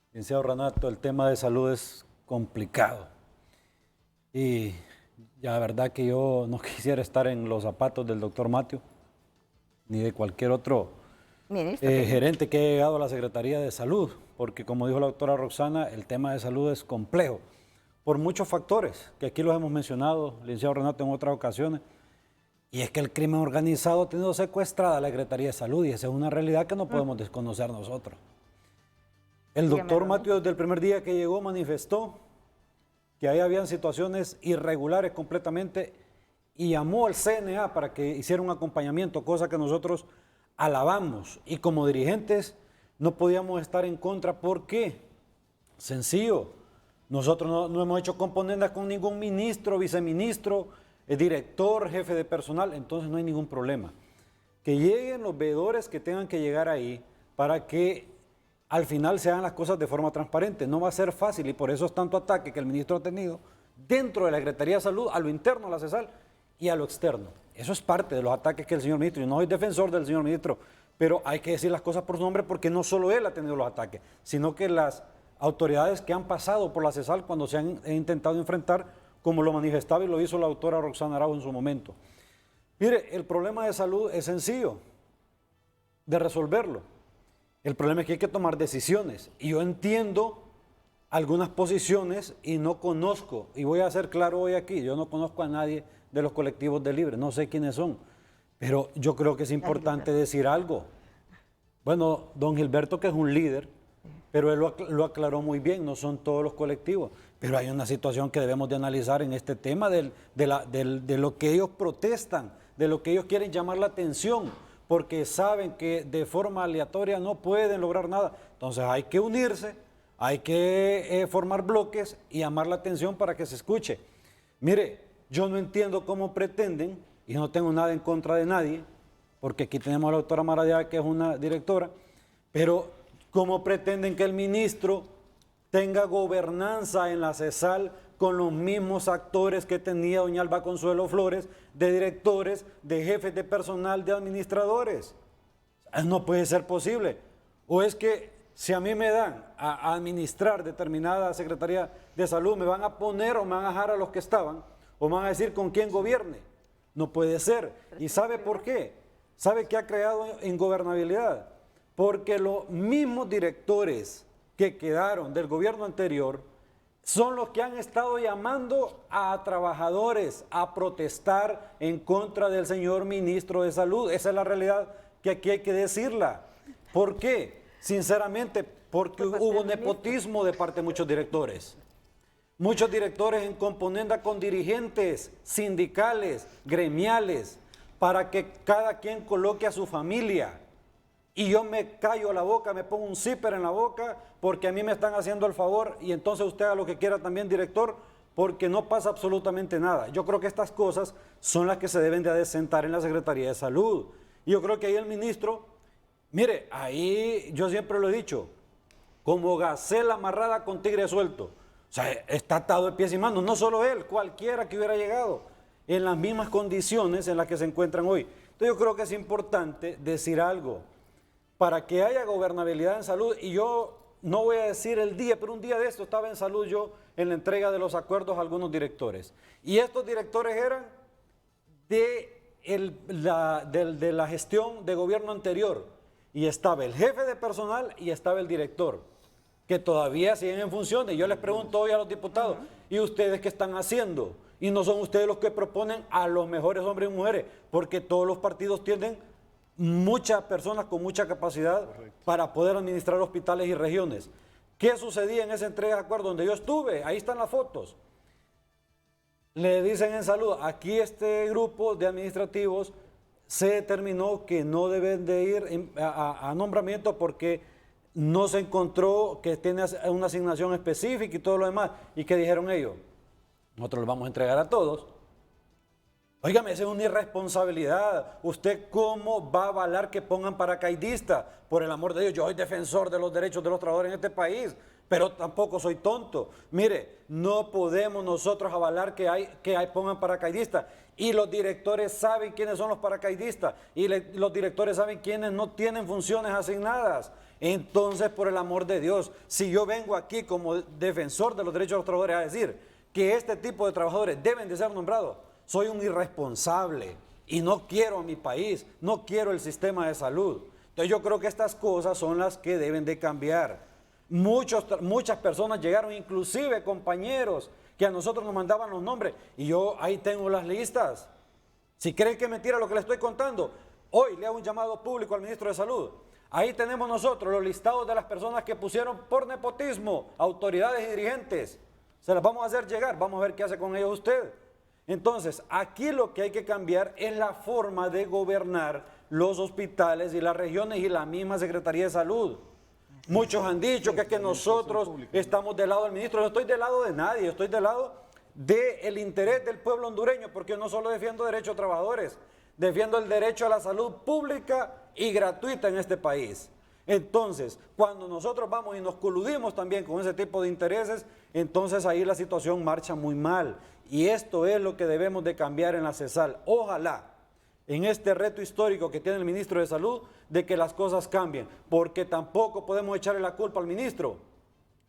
licenciado Renato, el tema de salud es complicado. Y ya la verdad que yo no quisiera estar en los zapatos del doctor Mateo, ni de cualquier otro gerente que haya llegado a la Secretaría de Salud, porque como dijo la doctora Roxana, el tema de salud es complejo, por muchos factores, que aquí los hemos mencionado, licenciado Renato, en otras ocasiones, y es que el crimen organizado ha tenido secuestrada la Secretaría de Salud, y esa es una realidad que no podemos desconocer nosotros. El doctor Mateo desde el primer día que llegó manifestó que ahí habían situaciones irregulares completamente y llamó al CNA para que hiciera un acompañamiento, cosa que nosotros alabamos. Y como dirigentes no podíamos estar en contra. ¿Por qué? Sencillo. Nosotros no hemos hecho componendas con ningún ministro, viceministro, director, jefe de personal, entonces no hay ningún problema. Que lleguen los veedores que tengan que llegar ahí para que al final se hagan las cosas de forma transparente. No va a ser fácil y por eso es tanto ataque que el ministro ha tenido dentro de la Secretaría de Salud, a lo interno, a la CESAL y a lo externo. Eso es parte de los ataques que el señor ministro, yo no soy defensor del señor ministro, pero hay que decir las cosas por su nombre porque no solo él ha tenido los ataques, sino que las autoridades que han pasado por la CESAL cuando se han intentado enfrentar, como lo manifestaba y lo hizo la doctora Roxana Araujo en su momento. Mire, el problema de salud es sencillo de resolverlo. El problema es que hay que tomar decisiones. Y yo entiendo algunas posiciones y no conozco, y voy a ser claro hoy aquí, yo no conozco a nadie de los colectivos de Libre, no sé quiénes son, pero yo creo que es importante decir algo. Bueno, don Gilberto, que es un líder, pero él lo aclaró muy bien, no son todos los colectivos, pero hay una situación que debemos de analizar en este tema de lo que ellos protestan, de lo que ellos quieren llamar la atención, porque saben que de forma aleatoria no pueden lograr nada. Entonces hay que unirse, hay que formar bloques y llamar la atención para que se escuche. Mire, yo no entiendo cómo pretenden, y no tengo nada en contra de nadie, porque aquí tenemos a la doctora Maradiaga, que es una directora, pero cómo pretenden que el ministro tenga gobernanza en la CESAL con los mismos actores que tenía doña Alba Consuelo Flores, de directores, de jefes de personal, de administradores. No puede ser posible. O es que si a mí me dan a administrar determinada Secretaría de Salud, me van a poner o me van a dejar a los que estaban, o me van a decir con quién gobierne. No puede ser. ¿Y sabe por qué? ¿Sabe qué ha creado ingobernabilidad? Porque los mismos directores que quedaron del gobierno anterior son los que han estado llamando a trabajadores a protestar en contra del señor ministro de Salud. Esa es la realidad que aquí hay que decirla. ¿Por qué? Sinceramente, porque hubo nepotismo de parte de muchos directores. Muchos directores en componenda con dirigentes sindicales, gremiales, para que cada quien coloque a su familia. Y yo me callo la boca, me pongo un zipper en la boca, porque a mí me están haciendo el favor, y entonces usted haga lo que quiera también, director, porque no pasa absolutamente nada. Yo creo que estas cosas son las que se deben de adecentar en la Secretaría de Salud. Y yo creo que ahí el ministro, mire, ahí yo siempre lo he dicho, como gacela amarrada con tigre suelto. O sea, está atado de pies y manos, no solo él, cualquiera que hubiera llegado en las mismas condiciones en las que se encuentran hoy. Entonces yo creo que es importante decir algo. Para que haya gobernabilidad en salud, y yo no voy a decir el día, pero un día de esto estaba en salud yo en la entrega de los acuerdos a algunos directores. Y estos directores eran de la gestión de gobierno anterior. Y estaba el jefe de personal y estaba el director, que todavía siguen en funciones. Yo les pregunto hoy a los diputados, ¿y ustedes qué están haciendo? Y no son ustedes los que proponen a los mejores hombres y mujeres, porque todos los partidos tienen muchas personas con mucha capacidad para poder administrar hospitales y regiones. ¿Qué sucedía en esa entrega de acuerdo donde yo estuve? Ahí están las fotos. Le dicen en salud, aquí este grupo de administrativos se determinó que no deben de ir a nombramiento porque no se encontró que tiene una asignación específica y todo lo demás. ¿Y qué dijeron ellos? Nosotros los vamos a entregar a todos. Óigame, esa es una irresponsabilidad. ¿Usted cómo va a avalar que pongan paracaidistas? Por el amor de Dios, yo soy defensor de los derechos de los trabajadores en este país, pero tampoco soy tonto. Mire, no podemos nosotros avalar que pongan paracaidistas. Y los directores saben quiénes son los paracaidistas. Y los directores saben quiénes no tienen funciones asignadas. Entonces, por el amor de Dios, si yo vengo aquí como defensor de los derechos de los trabajadores a decir que este tipo de trabajadores deben de ser nombrados, soy un irresponsable y no quiero a mi país, no quiero el sistema de salud. Entonces yo creo que estas cosas son las que deben de cambiar. Muchas personas llegaron, inclusive compañeros, que a nosotros nos mandaban los nombres, y yo ahí tengo las listas. Si creen que es mentira lo que les estoy contando, hoy le hago un llamado público al ministro de Salud. Ahí tenemos nosotros los listados de las personas que pusieron por nepotismo, autoridades y dirigentes. Se las vamos a hacer llegar, vamos a ver qué hace con ellos usted. Entonces, aquí lo que hay que cambiar es la forma de gobernar los hospitales y las regiones y la misma Secretaría de Salud. Muchos han dicho que es que nosotros estamos del lado del ministro. No estoy del lado de nadie, estoy del lado del interés del pueblo hondureño, porque yo no solo defiendo derechos de trabajadores, defiendo el derecho a la salud pública y gratuita en este país. Entonces, cuando nosotros vamos y nos coludimos también con ese tipo de intereses, entonces ahí la situación marcha muy mal. Y esto es lo que debemos de cambiar en la CESAL. Ojalá, en este reto histórico que tiene el ministro de Salud, de que las cosas cambien, porque tampoco podemos echarle la culpa al ministro.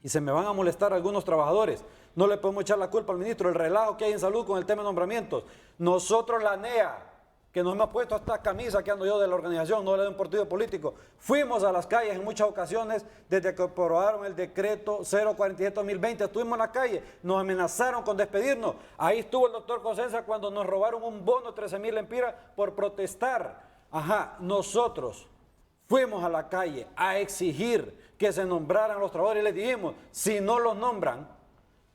Y se me van a molestar algunos trabajadores. No le podemos echar la culpa al ministro del relajo que hay en salud con el tema de nombramientos. Nosotros, la NEA, que nos hemos puesto esta camisa que ando yo de la organización, no de un partido político. Fuimos a las calles en muchas ocasiones desde que aprobaron el decreto 047-2020, estuvimos en la calle, nos amenazaron con despedirnos. Ahí estuvo el doctor Cosenza cuando nos robaron un bono de 13.000 lempiras por protestar. Ajá, nosotros fuimos a la calle a exigir que se nombraran los trabajadores y les dijimos, si no los nombran,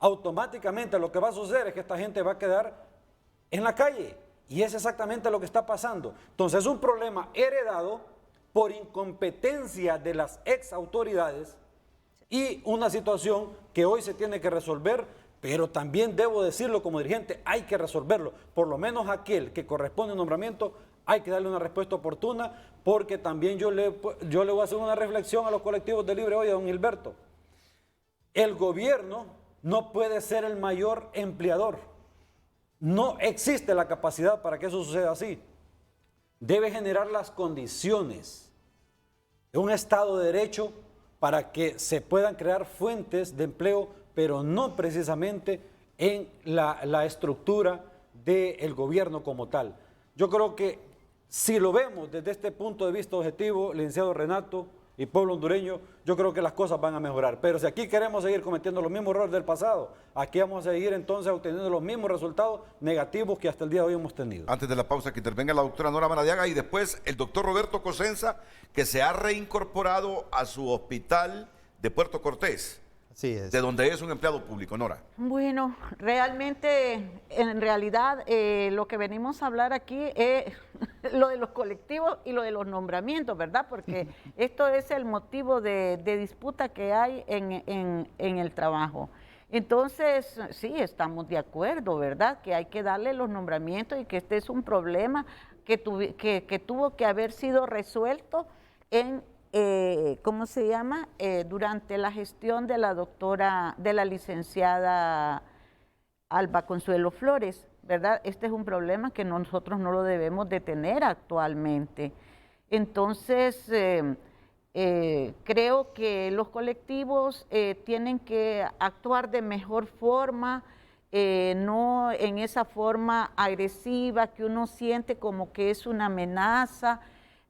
automáticamente lo que va a suceder es que esta gente va a quedar en la calle. Y es exactamente lo que está pasando. Entonces es un problema heredado por incompetencia de las ex autoridades y una situación que hoy se tiene que resolver, pero también debo decirlo como dirigente, hay que resolverlo. Por lo menos aquel que corresponde al nombramiento, hay que darle una respuesta oportuna, porque también yo le voy a hacer una reflexión a los colectivos de Libre hoy, a don Gilberto. El gobierno no puede ser el mayor empleador. No existe la capacidad para que eso suceda así. Debe generar las condiciones de un Estado de Derecho para que se puedan crear fuentes de empleo, pero no precisamente en la estructura del gobierno como tal. Yo creo que si lo vemos desde este punto de vista objetivo, licenciado Renato y pueblo hondureño, yo creo que las cosas van a mejorar. Pero si aquí queremos seguir cometiendo los mismos errores del pasado, aquí vamos a seguir entonces obteniendo los mismos resultados negativos que hasta el día de hoy hemos tenido. Antes de la pausa, que intervenga la doctora Nora Maradiaga y después el doctor Roberto Cosenza, que se ha reincorporado a su hospital de Puerto Cortés. Así es. De donde es un empleado público, Nora. Bueno, realmente, en realidad, lo que venimos a hablar aquí es lo de los colectivos y lo de los nombramientos, ¿verdad? Porque esto es el motivo de disputa que hay en el trabajo. Entonces, sí, estamos de acuerdo, ¿verdad? Que hay que darle los nombramientos y que este es un problema que tuvo que haber sido resuelto en ¿cómo se llama? Durante la gestión de la licenciada Alba Consuelo Flores, ¿verdad? Este es un problema que nosotros no lo debemos de tener actualmente. Entonces, creo que los colectivos tienen que actuar de mejor forma, no en esa forma agresiva que uno siente como que es una amenaza.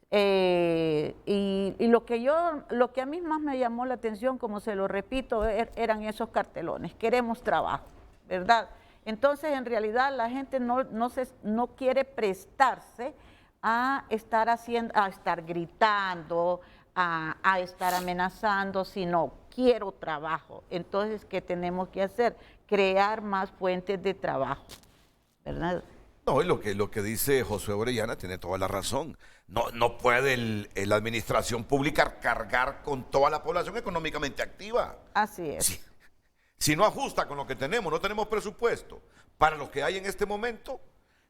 Y lo que a mí más me llamó la atención, como se lo repito, eran esos cartelones, queremos trabajo, ¿verdad? Entonces, en realidad, la gente no quiere prestarse a estar gritando, a estar amenazando, sino quiero trabajo. Entonces, ¿qué tenemos que hacer? Crear más fuentes de trabajo, ¿verdad? No, y lo que dice Josué Orellana tiene toda la razón. No puede la administración pública cargar con toda la población económicamente activa. Así es. Si no ajusta con lo que tenemos, no tenemos presupuesto para lo que hay en este momento,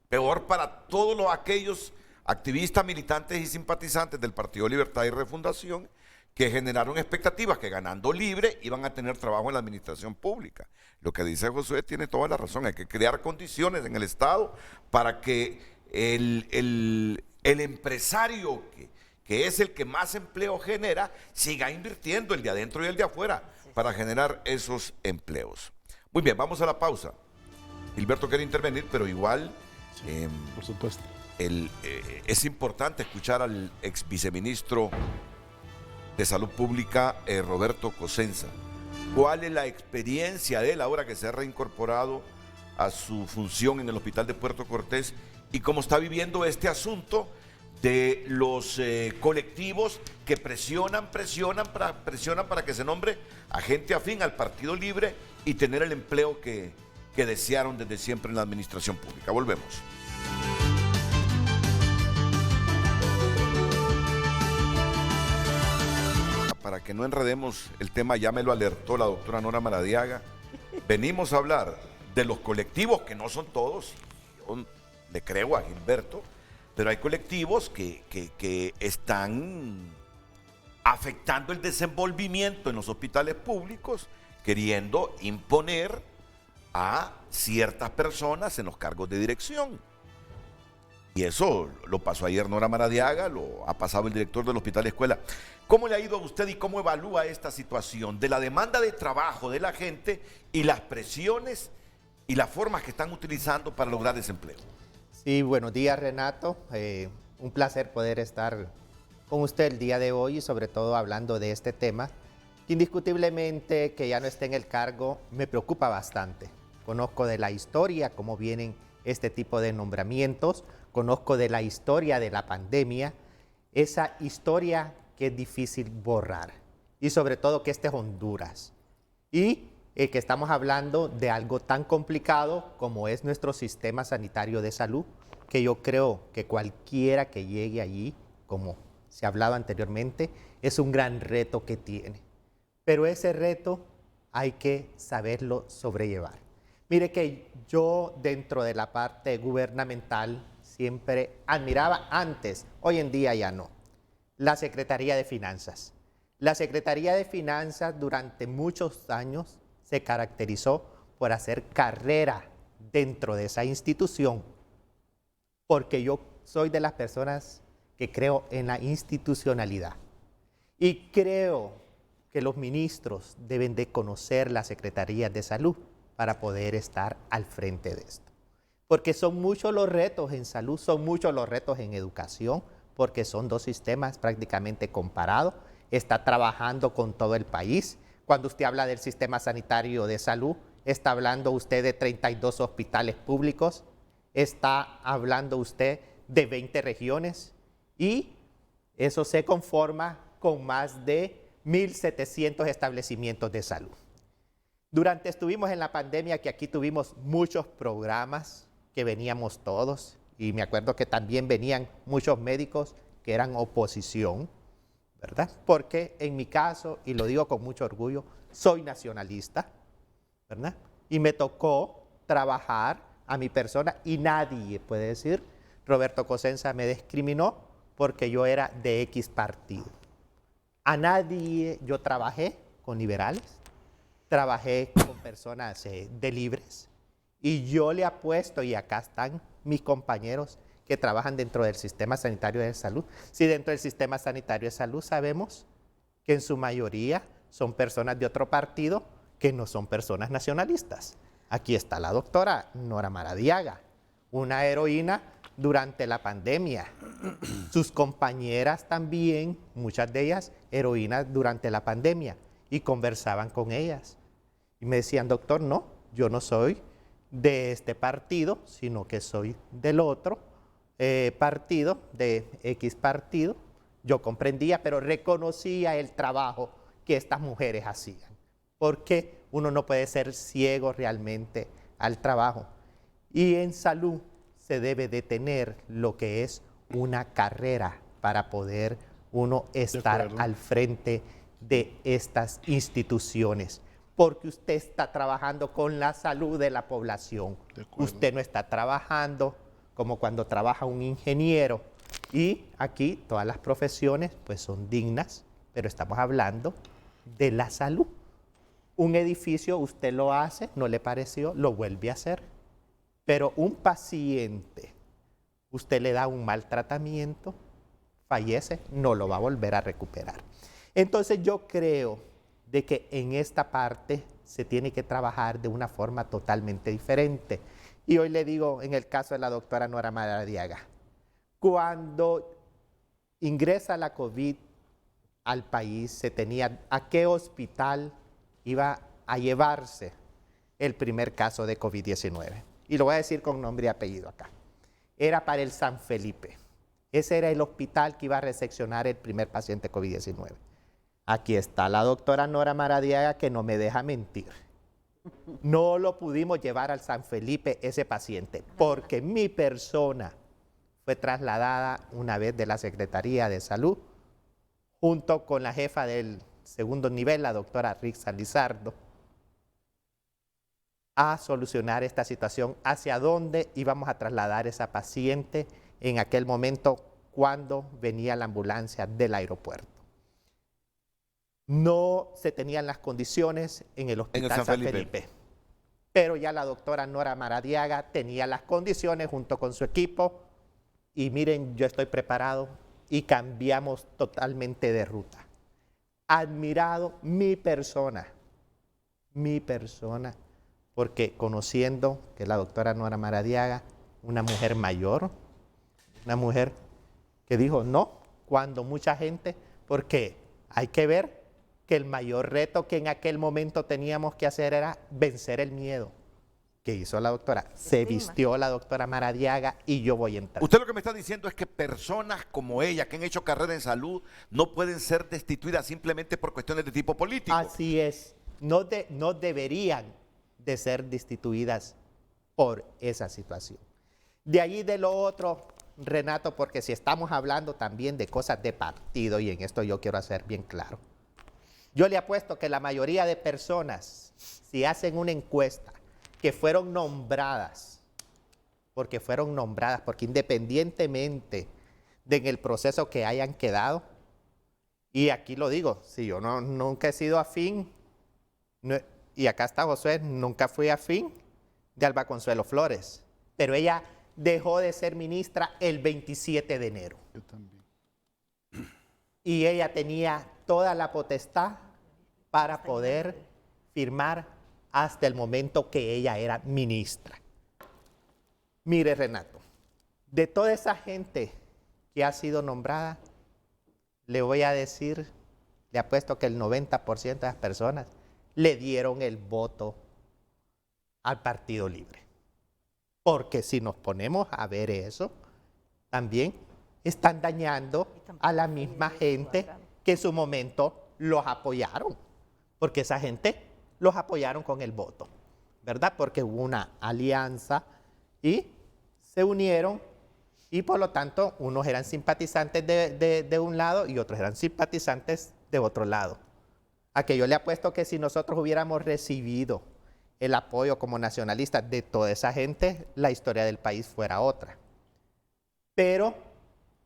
peor para todos aquellos activistas, militantes y simpatizantes del Partido Libertad y Refundación que generaron expectativas que ganando libre iban a tener trabajo en la administración pública. Lo que dice Josué tiene toda la razón, hay que crear condiciones en el Estado para que el empresario que es el que más empleo genera, siga invirtiendo el de adentro y el de afuera para generar esos empleos. Muy bien, vamos a la pausa. Gilberto quiere intervenir, pero igual, por supuesto, es importante escuchar al ex viceministro de Salud Pública, Roberto Cosenza. ¿Cuál es la experiencia de él ahora que se ha reincorporado a su función en el Hospital de Puerto Cortés y cómo está viviendo este asunto de los colectivos que presionan para que se nombre a gente afín al Partido Libre y tener el empleo que desearon desde siempre en la administración pública? Volvemos. Para que no enredemos el tema, ya me lo alertó la doctora Nora Maradiaga. Venimos a hablar de los colectivos, que no son todos, yo le creo a Gilberto, pero hay colectivos que están afectando el desenvolvimiento en los hospitales públicos, queriendo imponer a ciertas personas en los cargos de dirección. Y eso lo pasó ayer Nora Maradiaga, lo ha pasado el director del Hospital Escuela. ¿Cómo le ha ido a usted y cómo evalúa esta situación de la demanda de trabajo de la gente y las presiones y las formas que están utilizando para lograr desempleo? Sí, buenos días, Renato. Un placer poder estar con usted el día de hoy y sobre todo hablando de este tema. Indiscutiblemente que ya no esté en el cargo me preocupa bastante. Conozco de la historia, cómo vienen este tipo de nombramientos, conozco de la historia de la pandemia, esa historia que es difícil borrar y sobre todo que este es Honduras y que estamos hablando de algo tan complicado como es nuestro sistema sanitario de salud, que yo creo que cualquiera que llegue allí, como se hablaba anteriormente, es un gran reto que tiene. Pero ese reto hay que saberlo sobrellevar. Mire que yo dentro de la parte gubernamental siempre admiraba antes, hoy en día ya no, la Secretaría de Finanzas. La Secretaría de Finanzas durante muchos años se caracterizó por hacer carrera dentro de esa institución, porque yo soy de las personas que creo en la institucionalidad y creo que los ministros deben de conocer la Secretaría de Salud para poder estar al frente de esto. Porque son muchos los retos en salud, son muchos los retos en educación, porque son dos sistemas prácticamente comparados. Está trabajando con todo el país. Cuando usted habla del sistema sanitario de salud, está hablando usted de 32 hospitales públicos, está hablando usted de 20 regiones y eso se conforma con más de 1.700 establecimientos de salud. Estuvimos en la pandemia que aquí tuvimos muchos programas que veníamos todos y me acuerdo que también venían muchos médicos que eran oposición, ¿verdad? Porque en mi caso, y lo digo con mucho orgullo, soy nacionalista, ¿verdad? Y me tocó trabajar a mi persona y nadie puede decir, Roberto Cosenza me discriminó porque yo era de X partido. A nadie, yo trabajé con liberales, trabajé con personas de libres y yo le apuesto, y acá están mis compañeros que trabajan dentro del sistema sanitario de salud. Si dentro del sistema sanitario de salud sabemos que en su mayoría son personas de otro partido que no son personas nacionalistas. Aquí está la doctora Nora Maradiaga, una heroína durante la pandemia. Sus compañeras también, muchas de ellas heroínas durante la pandemia, y conversaban con ellas. Y me decían, doctor, no, yo no soy de este partido, sino que soy del otro partido, de X partido. Yo comprendía, pero reconocía el trabajo que estas mujeres hacían. Porque uno no puede ser ciego realmente al trabajo. Y en salud se debe de tener lo que es una carrera para poder uno estar al frente de estas instituciones, porque usted está trabajando con la salud de la población. Usted no está trabajando como cuando trabaja un ingeniero. Y aquí todas las profesiones pues son dignas, pero estamos hablando de la salud. Un edificio usted lo hace, no le pareció, lo vuelve a hacer. Pero un paciente, usted le da un mal tratamiento, fallece, no lo va a volver a recuperar. Entonces yo creo de que en esta parte se tiene que trabajar de una forma totalmente diferente. Y hoy le digo, en el caso de la doctora Nora Maradiaga, cuando ingresa la COVID al país, se tenía a qué hospital iba a llevarse el primer caso de COVID-19. Y lo voy a decir con nombre y apellido acá. Era para el San Felipe. Ese era el hospital que iba a recepcionar el primer paciente COVID-19. Aquí está la doctora Nora Maradiaga que no me deja mentir. No lo pudimos llevar al San Felipe ese paciente porque mi persona fue trasladada una vez de la Secretaría de Salud junto con la jefa del segundo nivel, la doctora Rixa Lizardo, a solucionar esta situación, hacia dónde íbamos a trasladar esa paciente en aquel momento cuando venía la ambulancia del aeropuerto. No se tenían las condiciones en el Hospital San Felipe, pero ya la doctora Nora Maradiaga tenía las condiciones junto con su equipo y miren, yo estoy preparado y cambiamos totalmente de ruta. Admirado mi persona, porque conociendo que la doctora Nora Maradiaga una mujer mayor, una mujer que dijo no, cuando mucha gente, porque hay que ver que el mayor reto que en aquel momento teníamos que hacer era vencer el miedo. ¿Qué hizo la doctora? Se vistió la doctora Maradiaga y yo voy a entrar. Usted lo que me está diciendo es que personas como ella, que han hecho carrera en salud, no pueden ser destituidas simplemente por cuestiones de tipo político. Así es. No deberían de ser destituidas por esa situación. De allí de lo otro, Renato, porque si estamos hablando también de cosas de partido, y en esto yo quiero hacer bien claro, yo le apuesto que la mayoría de personas, si hacen una encuesta, que fueron nombradas, porque independientemente del proceso que hayan quedado, y aquí lo digo, si yo nunca he sido afín, y acá está Josué, nunca fui afín de Alba Consuelo Flores, pero ella dejó de ser ministra el 27 de enero. Yo también. Y ella tenía toda la potestad para poder firmar hasta el momento que ella era ministra. Mire, Renato, de toda esa gente que ha sido nombrada, le voy a decir, le apuesto que el 90% de las personas le dieron el voto al Partido Libre. Porque si nos ponemos a ver eso, también están dañando a la misma gente que en su momento los apoyaron. Porque esa gente los apoyaron con el voto, ¿verdad? Porque hubo una alianza y se unieron y por lo tanto unos eran simpatizantes de un lado y otros eran simpatizantes de otro lado. A que yo le apuesto que si nosotros hubiéramos recibido el apoyo como nacionalistas de toda esa gente, la historia del país fuera otra. Pero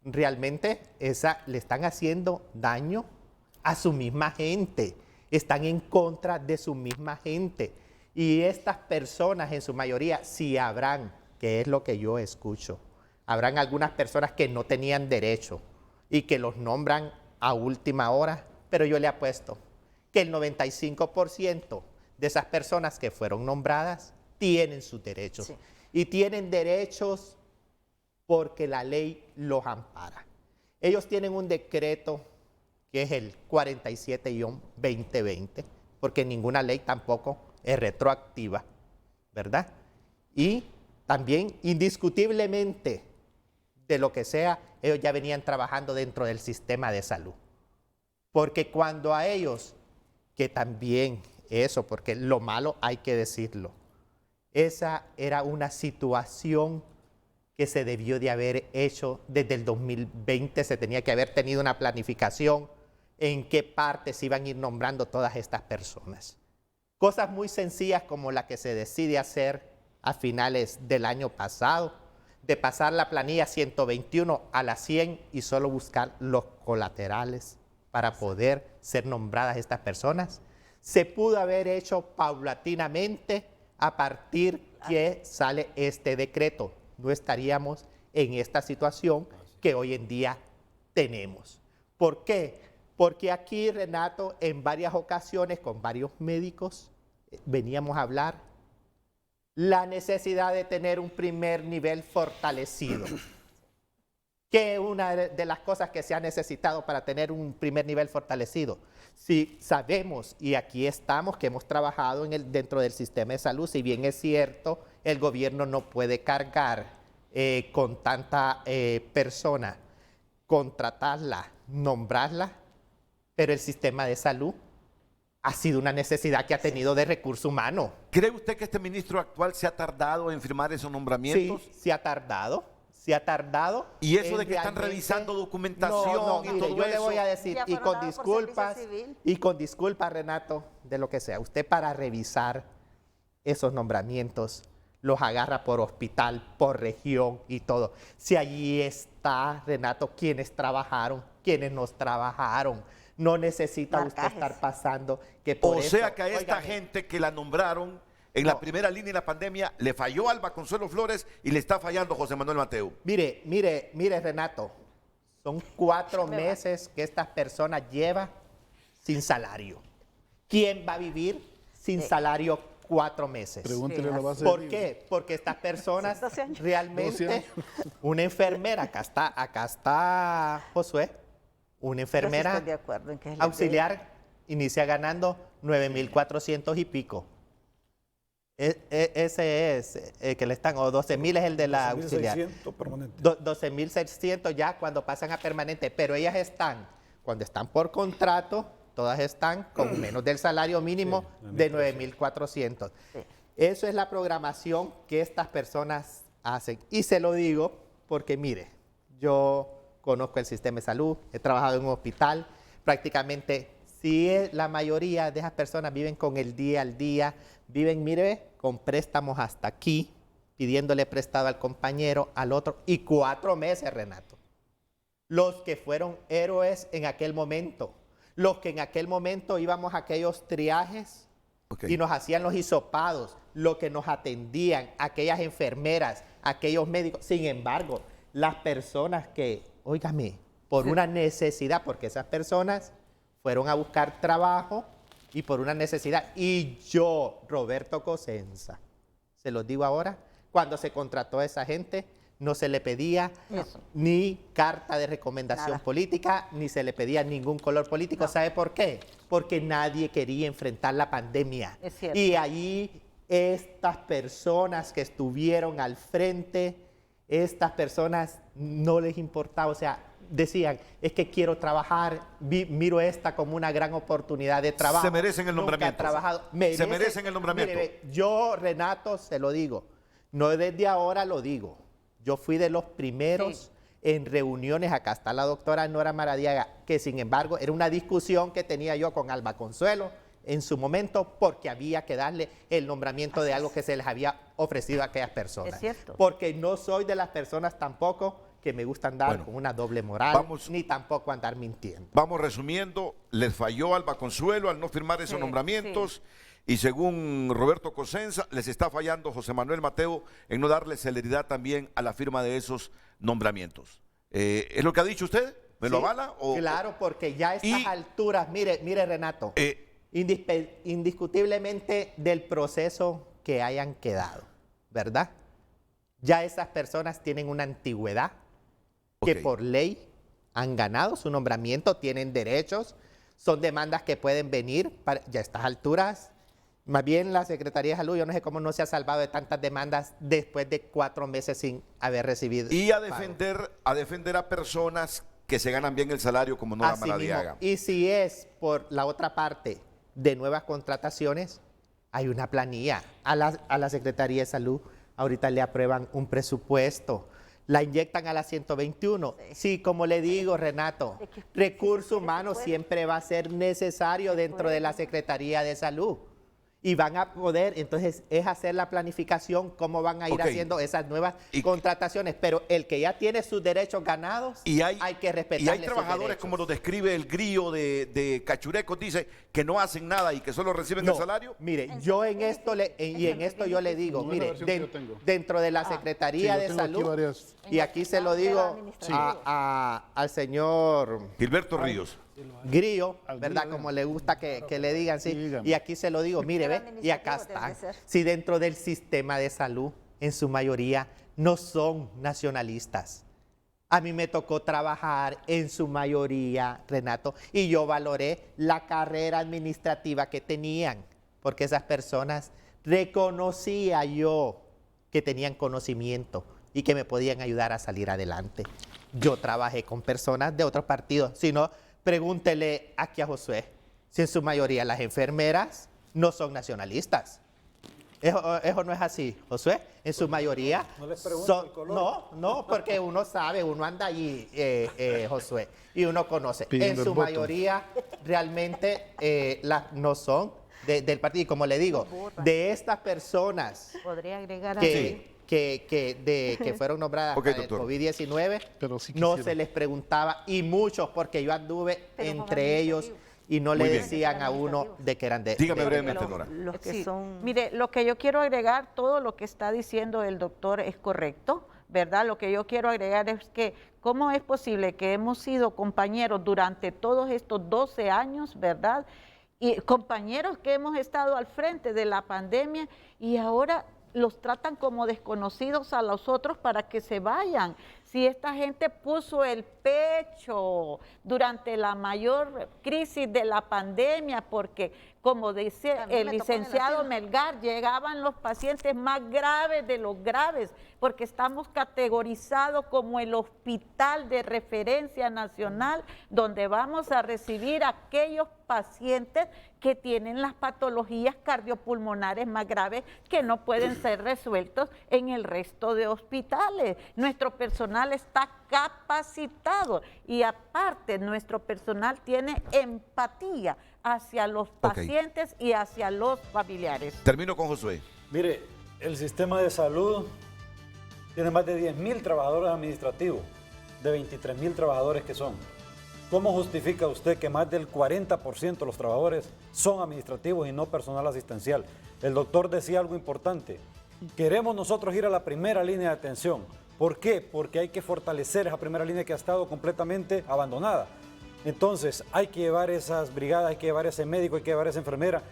realmente le están haciendo daño a su misma gente. Están en contra de su misma gente. Y estas personas en su mayoría, si habrán, que es lo que yo escucho, habrán algunas personas que no tenían derecho y que los nombran a última hora, pero yo le apuesto que el 95% de esas personas que fueron nombradas tienen sus derechos. Sí. Y tienen derechos porque la ley los ampara. Ellos tienen un decreto que es el 47-2020, porque ninguna ley tampoco es retroactiva, ¿verdad? Y también, indiscutiblemente, de lo que sea, ellos ya venían trabajando dentro del sistema de salud. Porque cuando a ellos, que también eso, porque lo malo hay que decirlo, esa era una situación que se debió de haber hecho desde el 2020, se tenía que haber tenido una planificación en qué parte se iban a ir nombrando todas estas personas. Cosas muy sencillas como la que se decide hacer a finales del año pasado, de pasar la planilla 121 a la 100 y solo buscar los colaterales para poder ser nombradas estas personas. Se pudo haber hecho paulatinamente a partir que sale este decreto. No estaríamos en esta situación que hoy en día tenemos. ¿Por qué? Porque aquí, Renato, en varias ocasiones con varios médicos veníamos a hablar la necesidad de tener un primer nivel fortalecido. ¿Qué es una de las cosas que se ha necesitado para tener un primer nivel fortalecido? Si sabemos, y aquí estamos, que hemos trabajado dentro del sistema de salud, si bien es cierto, el gobierno no puede cargar con tanta persona, contratarla, nombrarla, pero el sistema de salud ha sido una necesidad que ha tenido de recurso humano. ¿Cree usted que este ministro actual se ha tardado en firmar esos nombramientos? Sí, se ha tardado. Se ha tardado. Y eso de que están revisando documentación y todo eso. Yo le voy a decir, y con disculpas, Renato, de lo que sea, usted para revisar esos nombramientos los agarra por hospital, por región y todo. Si allí está, Renato, quienes trabajaron, quienes nos trabajaron. No necesita usted estar pasando que por eso... O sea que a esta gente que la nombraron en la primera línea de la pandemia le falló Alba Consuelo Flores y le está fallando José Manuel Mateo. Mire, Renato, son 4 meses que estas personas llevan sin salario. ¿Quién va a vivir sin salario 4 meses. Pregúntele la base ¿Por de qué? Porque estas personas 12 años. realmente, una enfermera, acá está Josué, una enfermera Yo sí estoy de acuerdo en que es la auxiliar inicia ganando 9.400 y pico. Ese es el que le están, o 12.000 es el de la auxiliar. 12.600 permanente. 12.600 ya cuando pasan a permanente, pero ellas están, cuando están por contrato, todas están con menos del salario mínimo de 9.400. Eso es la programación que estas personas hacen. Y se lo digo porque, mire, yo conozco el sistema de salud, he trabajado en un hospital, prácticamente la mayoría de esas personas viven con el día al día, viven, mire, con préstamos hasta aquí, pidiéndole prestado al compañero, al otro, y 4 meses, Renato. Los que fueron héroes en aquel momento, los que en aquel momento íbamos a aquellos triajes y nos hacían los hisopados, los que nos atendían, aquellas enfermeras, aquellos médicos. Sin embargo, las personas que, óigame, por una necesidad, porque esas personas fueron a buscar trabajo y por una necesidad. Y yo, Roberto Cosenza, se los digo ahora, cuando se contrató a esa gente, no se le pedía ni carta de recomendación política, ni se le pedía ningún color político. ¿Sabe por qué? Porque nadie quería enfrentar la pandemia. Es cierto. Y allí estas personas que estuvieron al frente, estas personas no les importaba, o sea, decían, es que quiero trabajar, miro esta como una gran oportunidad de trabajo. Se merecen el nombramiento. Se merecen el nombramiento. Mire, yo, Renato, se lo digo, no desde ahora lo digo. Yo fui de los primeros en reuniones, acá está la doctora Nora Maradiaga, que sin embargo era una discusión que tenía yo con Alba Consuelo en su momento porque había que darle el nombramiento de algo que se les había ofrecido a aquellas personas. Es cierto. Porque no soy de las personas tampoco que me gusta andar con una doble moral, ni tampoco andar mintiendo. Vamos resumiendo, les falló Alba Consuelo al no firmar esos nombramientos y según Roberto Cosenza, les está fallando José Manuel Mateo en no darle celeridad también a la firma de esos nombramientos. ¿Es lo que ha dicho usted? ¿Me lo avala? Claro, porque ya a estas alturas, mire Renato, indiscutiblemente del proceso que hayan quedado, ¿verdad? Ya esas personas tienen una antigüedad que por ley han ganado su nombramiento, tienen derechos, son demandas que pueden venir ya a estas alturas. Más bien la Secretaría de Salud, yo no sé cómo no se ha salvado de tantas demandas después de 4 meses sin haber recibido. Y a defender a personas que se ganan bien el salario como Nora Maradiaga. Y si es por la otra parte de nuevas contrataciones, hay una planilla. A la Secretaría de Salud ahorita le aprueban un presupuesto, la inyectan a la 121. Sí, como le digo, Renato, recursos humanos siempre va a ser necesario dentro de la Secretaría de Salud. Y van a poder, entonces, es hacer la planificación, cómo van a ir haciendo esas nuevas contrataciones. Pero el que ya tiene sus derechos ganados, hay que respetarle. Y hay trabajadores, como lo describe el Grillo de Cachurecos, dice que no hacen nada y que solo reciben el salario. Mire, yo en esto yo le digo, mire, dentro de la Secretaría de Salud, y aquí se lo digo al señor Gilberto Ríos. Grillo, ¿verdad? Como le gusta que le digan, sí. Y aquí se lo digo, mire, ve, y acá está. Si dentro del sistema de salud, en su mayoría, no son nacionalistas. A mí me tocó trabajar en su mayoría, Renato, y yo valoré la carrera administrativa que tenían, porque esas personas reconocía yo que tenían conocimiento y que me podían ayudar a salir adelante. Yo trabajé con personas de otros partidos, si no, pregúntele aquí a Josué, si en su mayoría las enfermeras no son nacionalistas. Eso no es así, Josué. En su mayoría son, no, porque uno sabe, uno anda allí, Josué, y uno conoce. En su mayoría realmente no son del partido. Y como le digo, de estas personas que fueron nombradas para el COVID-19, no se les preguntaba, y muchos, porque yo anduve entre ellos y no le decían a uno de que eran de... Dígame brevemente, Nora. Mire, lo que yo quiero agregar, todo lo que está diciendo el doctor es correcto, ¿verdad? Lo que yo quiero agregar es que cómo es posible que hemos sido compañeros durante todos estos 12 años, ¿verdad? y compañeros que hemos estado al frente de la pandemia y ahora los tratan como desconocidos a los otros para que se vayan. Si esta gente puso el pecho durante la mayor crisis de la pandemia, porque como dice el licenciado Melgar, llegaban los pacientes más graves de los graves, porque estamos categorizados como el hospital de referencia nacional, donde vamos a recibir a aquellos pacientes que tienen las patologías cardiopulmonares más graves que no pueden ser resueltos en el resto de hospitales. Nuestro personal está capacitado y aparte nuestro personal tiene empatía hacia los pacientes y hacia los familiares. Termino con Josué. Mire, el sistema de salud tiene más de 10.000 trabajadores administrativos, de 23.000 trabajadores que son. ¿Cómo justifica usted que más del 40% de los trabajadores son administrativos y no personal asistencial? El doctor decía algo importante. Queremos nosotros ir a la primera línea de atención. ¿Por qué? Porque hay que fortalecer esa primera línea que ha estado completamente abandonada. Entonces, hay que llevar esas brigadas, hay que llevar ese médico, hay que llevar esa enfermera.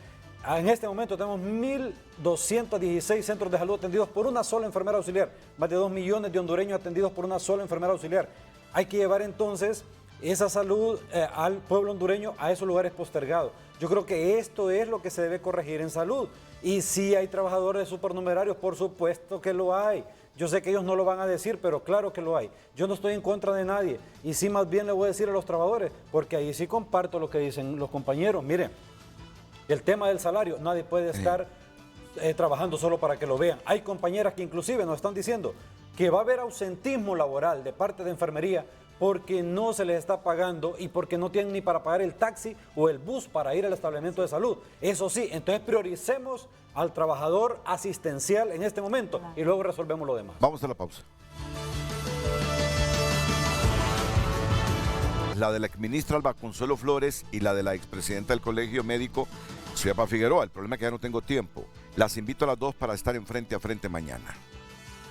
En este momento tenemos 1.216 centros de salud atendidos por una sola enfermera auxiliar. Más de 2 millones de hondureños atendidos por una sola enfermera auxiliar. Hay que llevar entonces esa salud al pueblo hondureño a esos lugares postergados. Yo creo que esto es lo que se debe corregir en salud. Y si hay trabajadores supernumerarios, por supuesto que lo hay. Yo sé que ellos no lo van a decir, pero claro que lo hay. Yo no estoy en contra de nadie. Y sí, más bien le voy a decir a los trabajadores, porque ahí sí comparto lo que dicen los compañeros. Miren, el tema del salario, nadie puede estar trabajando solo para que lo vean. Hay compañeras que inclusive nos están diciendo que va a haber ausentismo laboral de parte de enfermería porque no se les está pagando y porque no tienen ni para pagar el taxi o el bus para ir al establecimiento de salud. Eso sí, entonces prioricemos al trabajador asistencial en este momento y luego resolvemos lo demás. Vamos a la pausa. La de la exministra Alba Consuelo Flores y la de la expresidenta del Colegio Médico, Xiapa Figueroa. El problema es que ya no tengo tiempo. Las invito a las dos para estar en frente a frente mañana.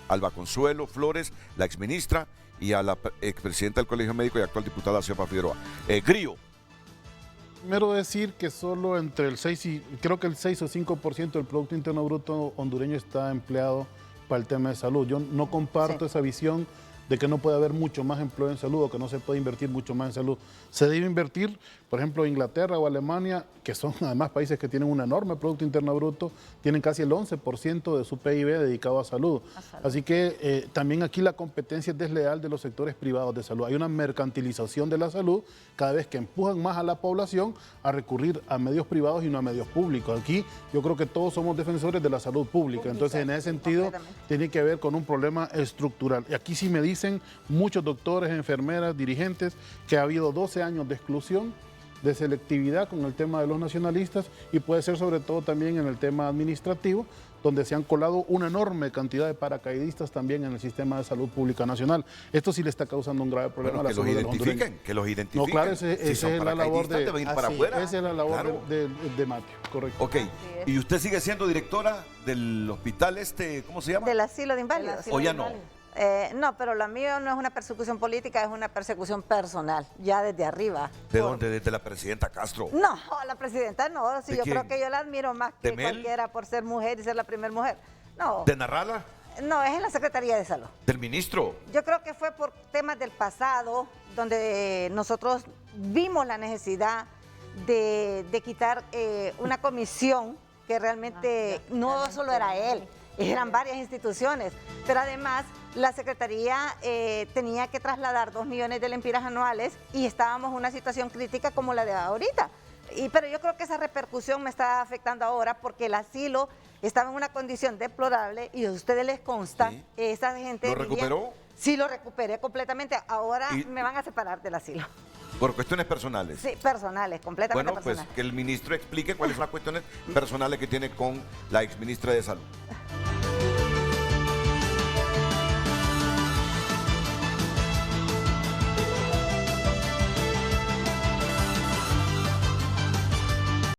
Alba Consuelo Flores, la exministra, y a la expresidenta del Colegio Médico y actual diputada Xiapa Figueroa. Grillo. Primero decir que solo entre el 6 y creo que el 6 o 5% del Producto Interno Bruto hondureño está empleado para el tema de salud. Yo no comparto esa visión de que no puede haber mucho más empleo en salud o que no se puede invertir mucho más en salud. Se debe invertir, por ejemplo, Inglaterra o Alemania, que son además países que tienen un enorme Producto Interno Bruto, tienen casi el 11% de su PIB dedicado a salud. Así que también aquí la competencia es desleal de los sectores privados de salud. Hay una mercantilización de la salud cada vez que empujan más a la población a recurrir a medios privados y no a medios públicos. Aquí yo creo que todos somos defensores de la salud pública. Entonces, en ese sentido, tiene que ver con un problema estructural. Y aquí sí me dicen muchos doctores, enfermeras, dirigentes, que ha habido 12 años de exclusión, de selectividad con el tema de los nacionalistas y puede ser sobre todo también en el tema administrativo, donde se han colado una enorme cantidad de paracaidistas también en el sistema de salud pública nacional. Esto sí le está causando un grave problema a la salud de los hondureños. Que los identifiquen. No, claro, esa es la labor de... deben ir para afuera. Esa es la labor de Mateo, correcto. Ok, y usted sigue siendo directora del hospital ¿cómo se llama? Del asilo de inválidos. ¿O ya no? No, pero lo mío no es una persecución política, es una persecución personal, ya desde arriba. ¿De dónde? ¿Desde la presidenta Castro? No, la presidenta no, sí, yo creo que yo la admiro más que cualquiera por ser mujer y ser la primera mujer. No. ¿De Narrala? No, es en la Secretaría de Salud. ¿Del ministro? Yo creo que fue por temas del pasado, donde nosotros vimos la necesidad de quitar una comisión que realmente no solo era él, eran varias instituciones, pero además la Secretaría tenía que trasladar 2 millones de lempiras anuales y estábamos en una situación crítica como la de ahorita. Pero yo creo que esa repercusión me está afectando ahora porque el asilo estaba en una condición deplorable y a ustedes les consta, esa gente... ¿Lo recuperó? Sí, lo recuperé completamente. Ahora me van a separar del asilo. ¿Por cuestiones personales? Sí, personales, completamente personales. Bueno, pues que el ministro explique cuáles son las cuestiones personales que tiene con la exministra de Salud.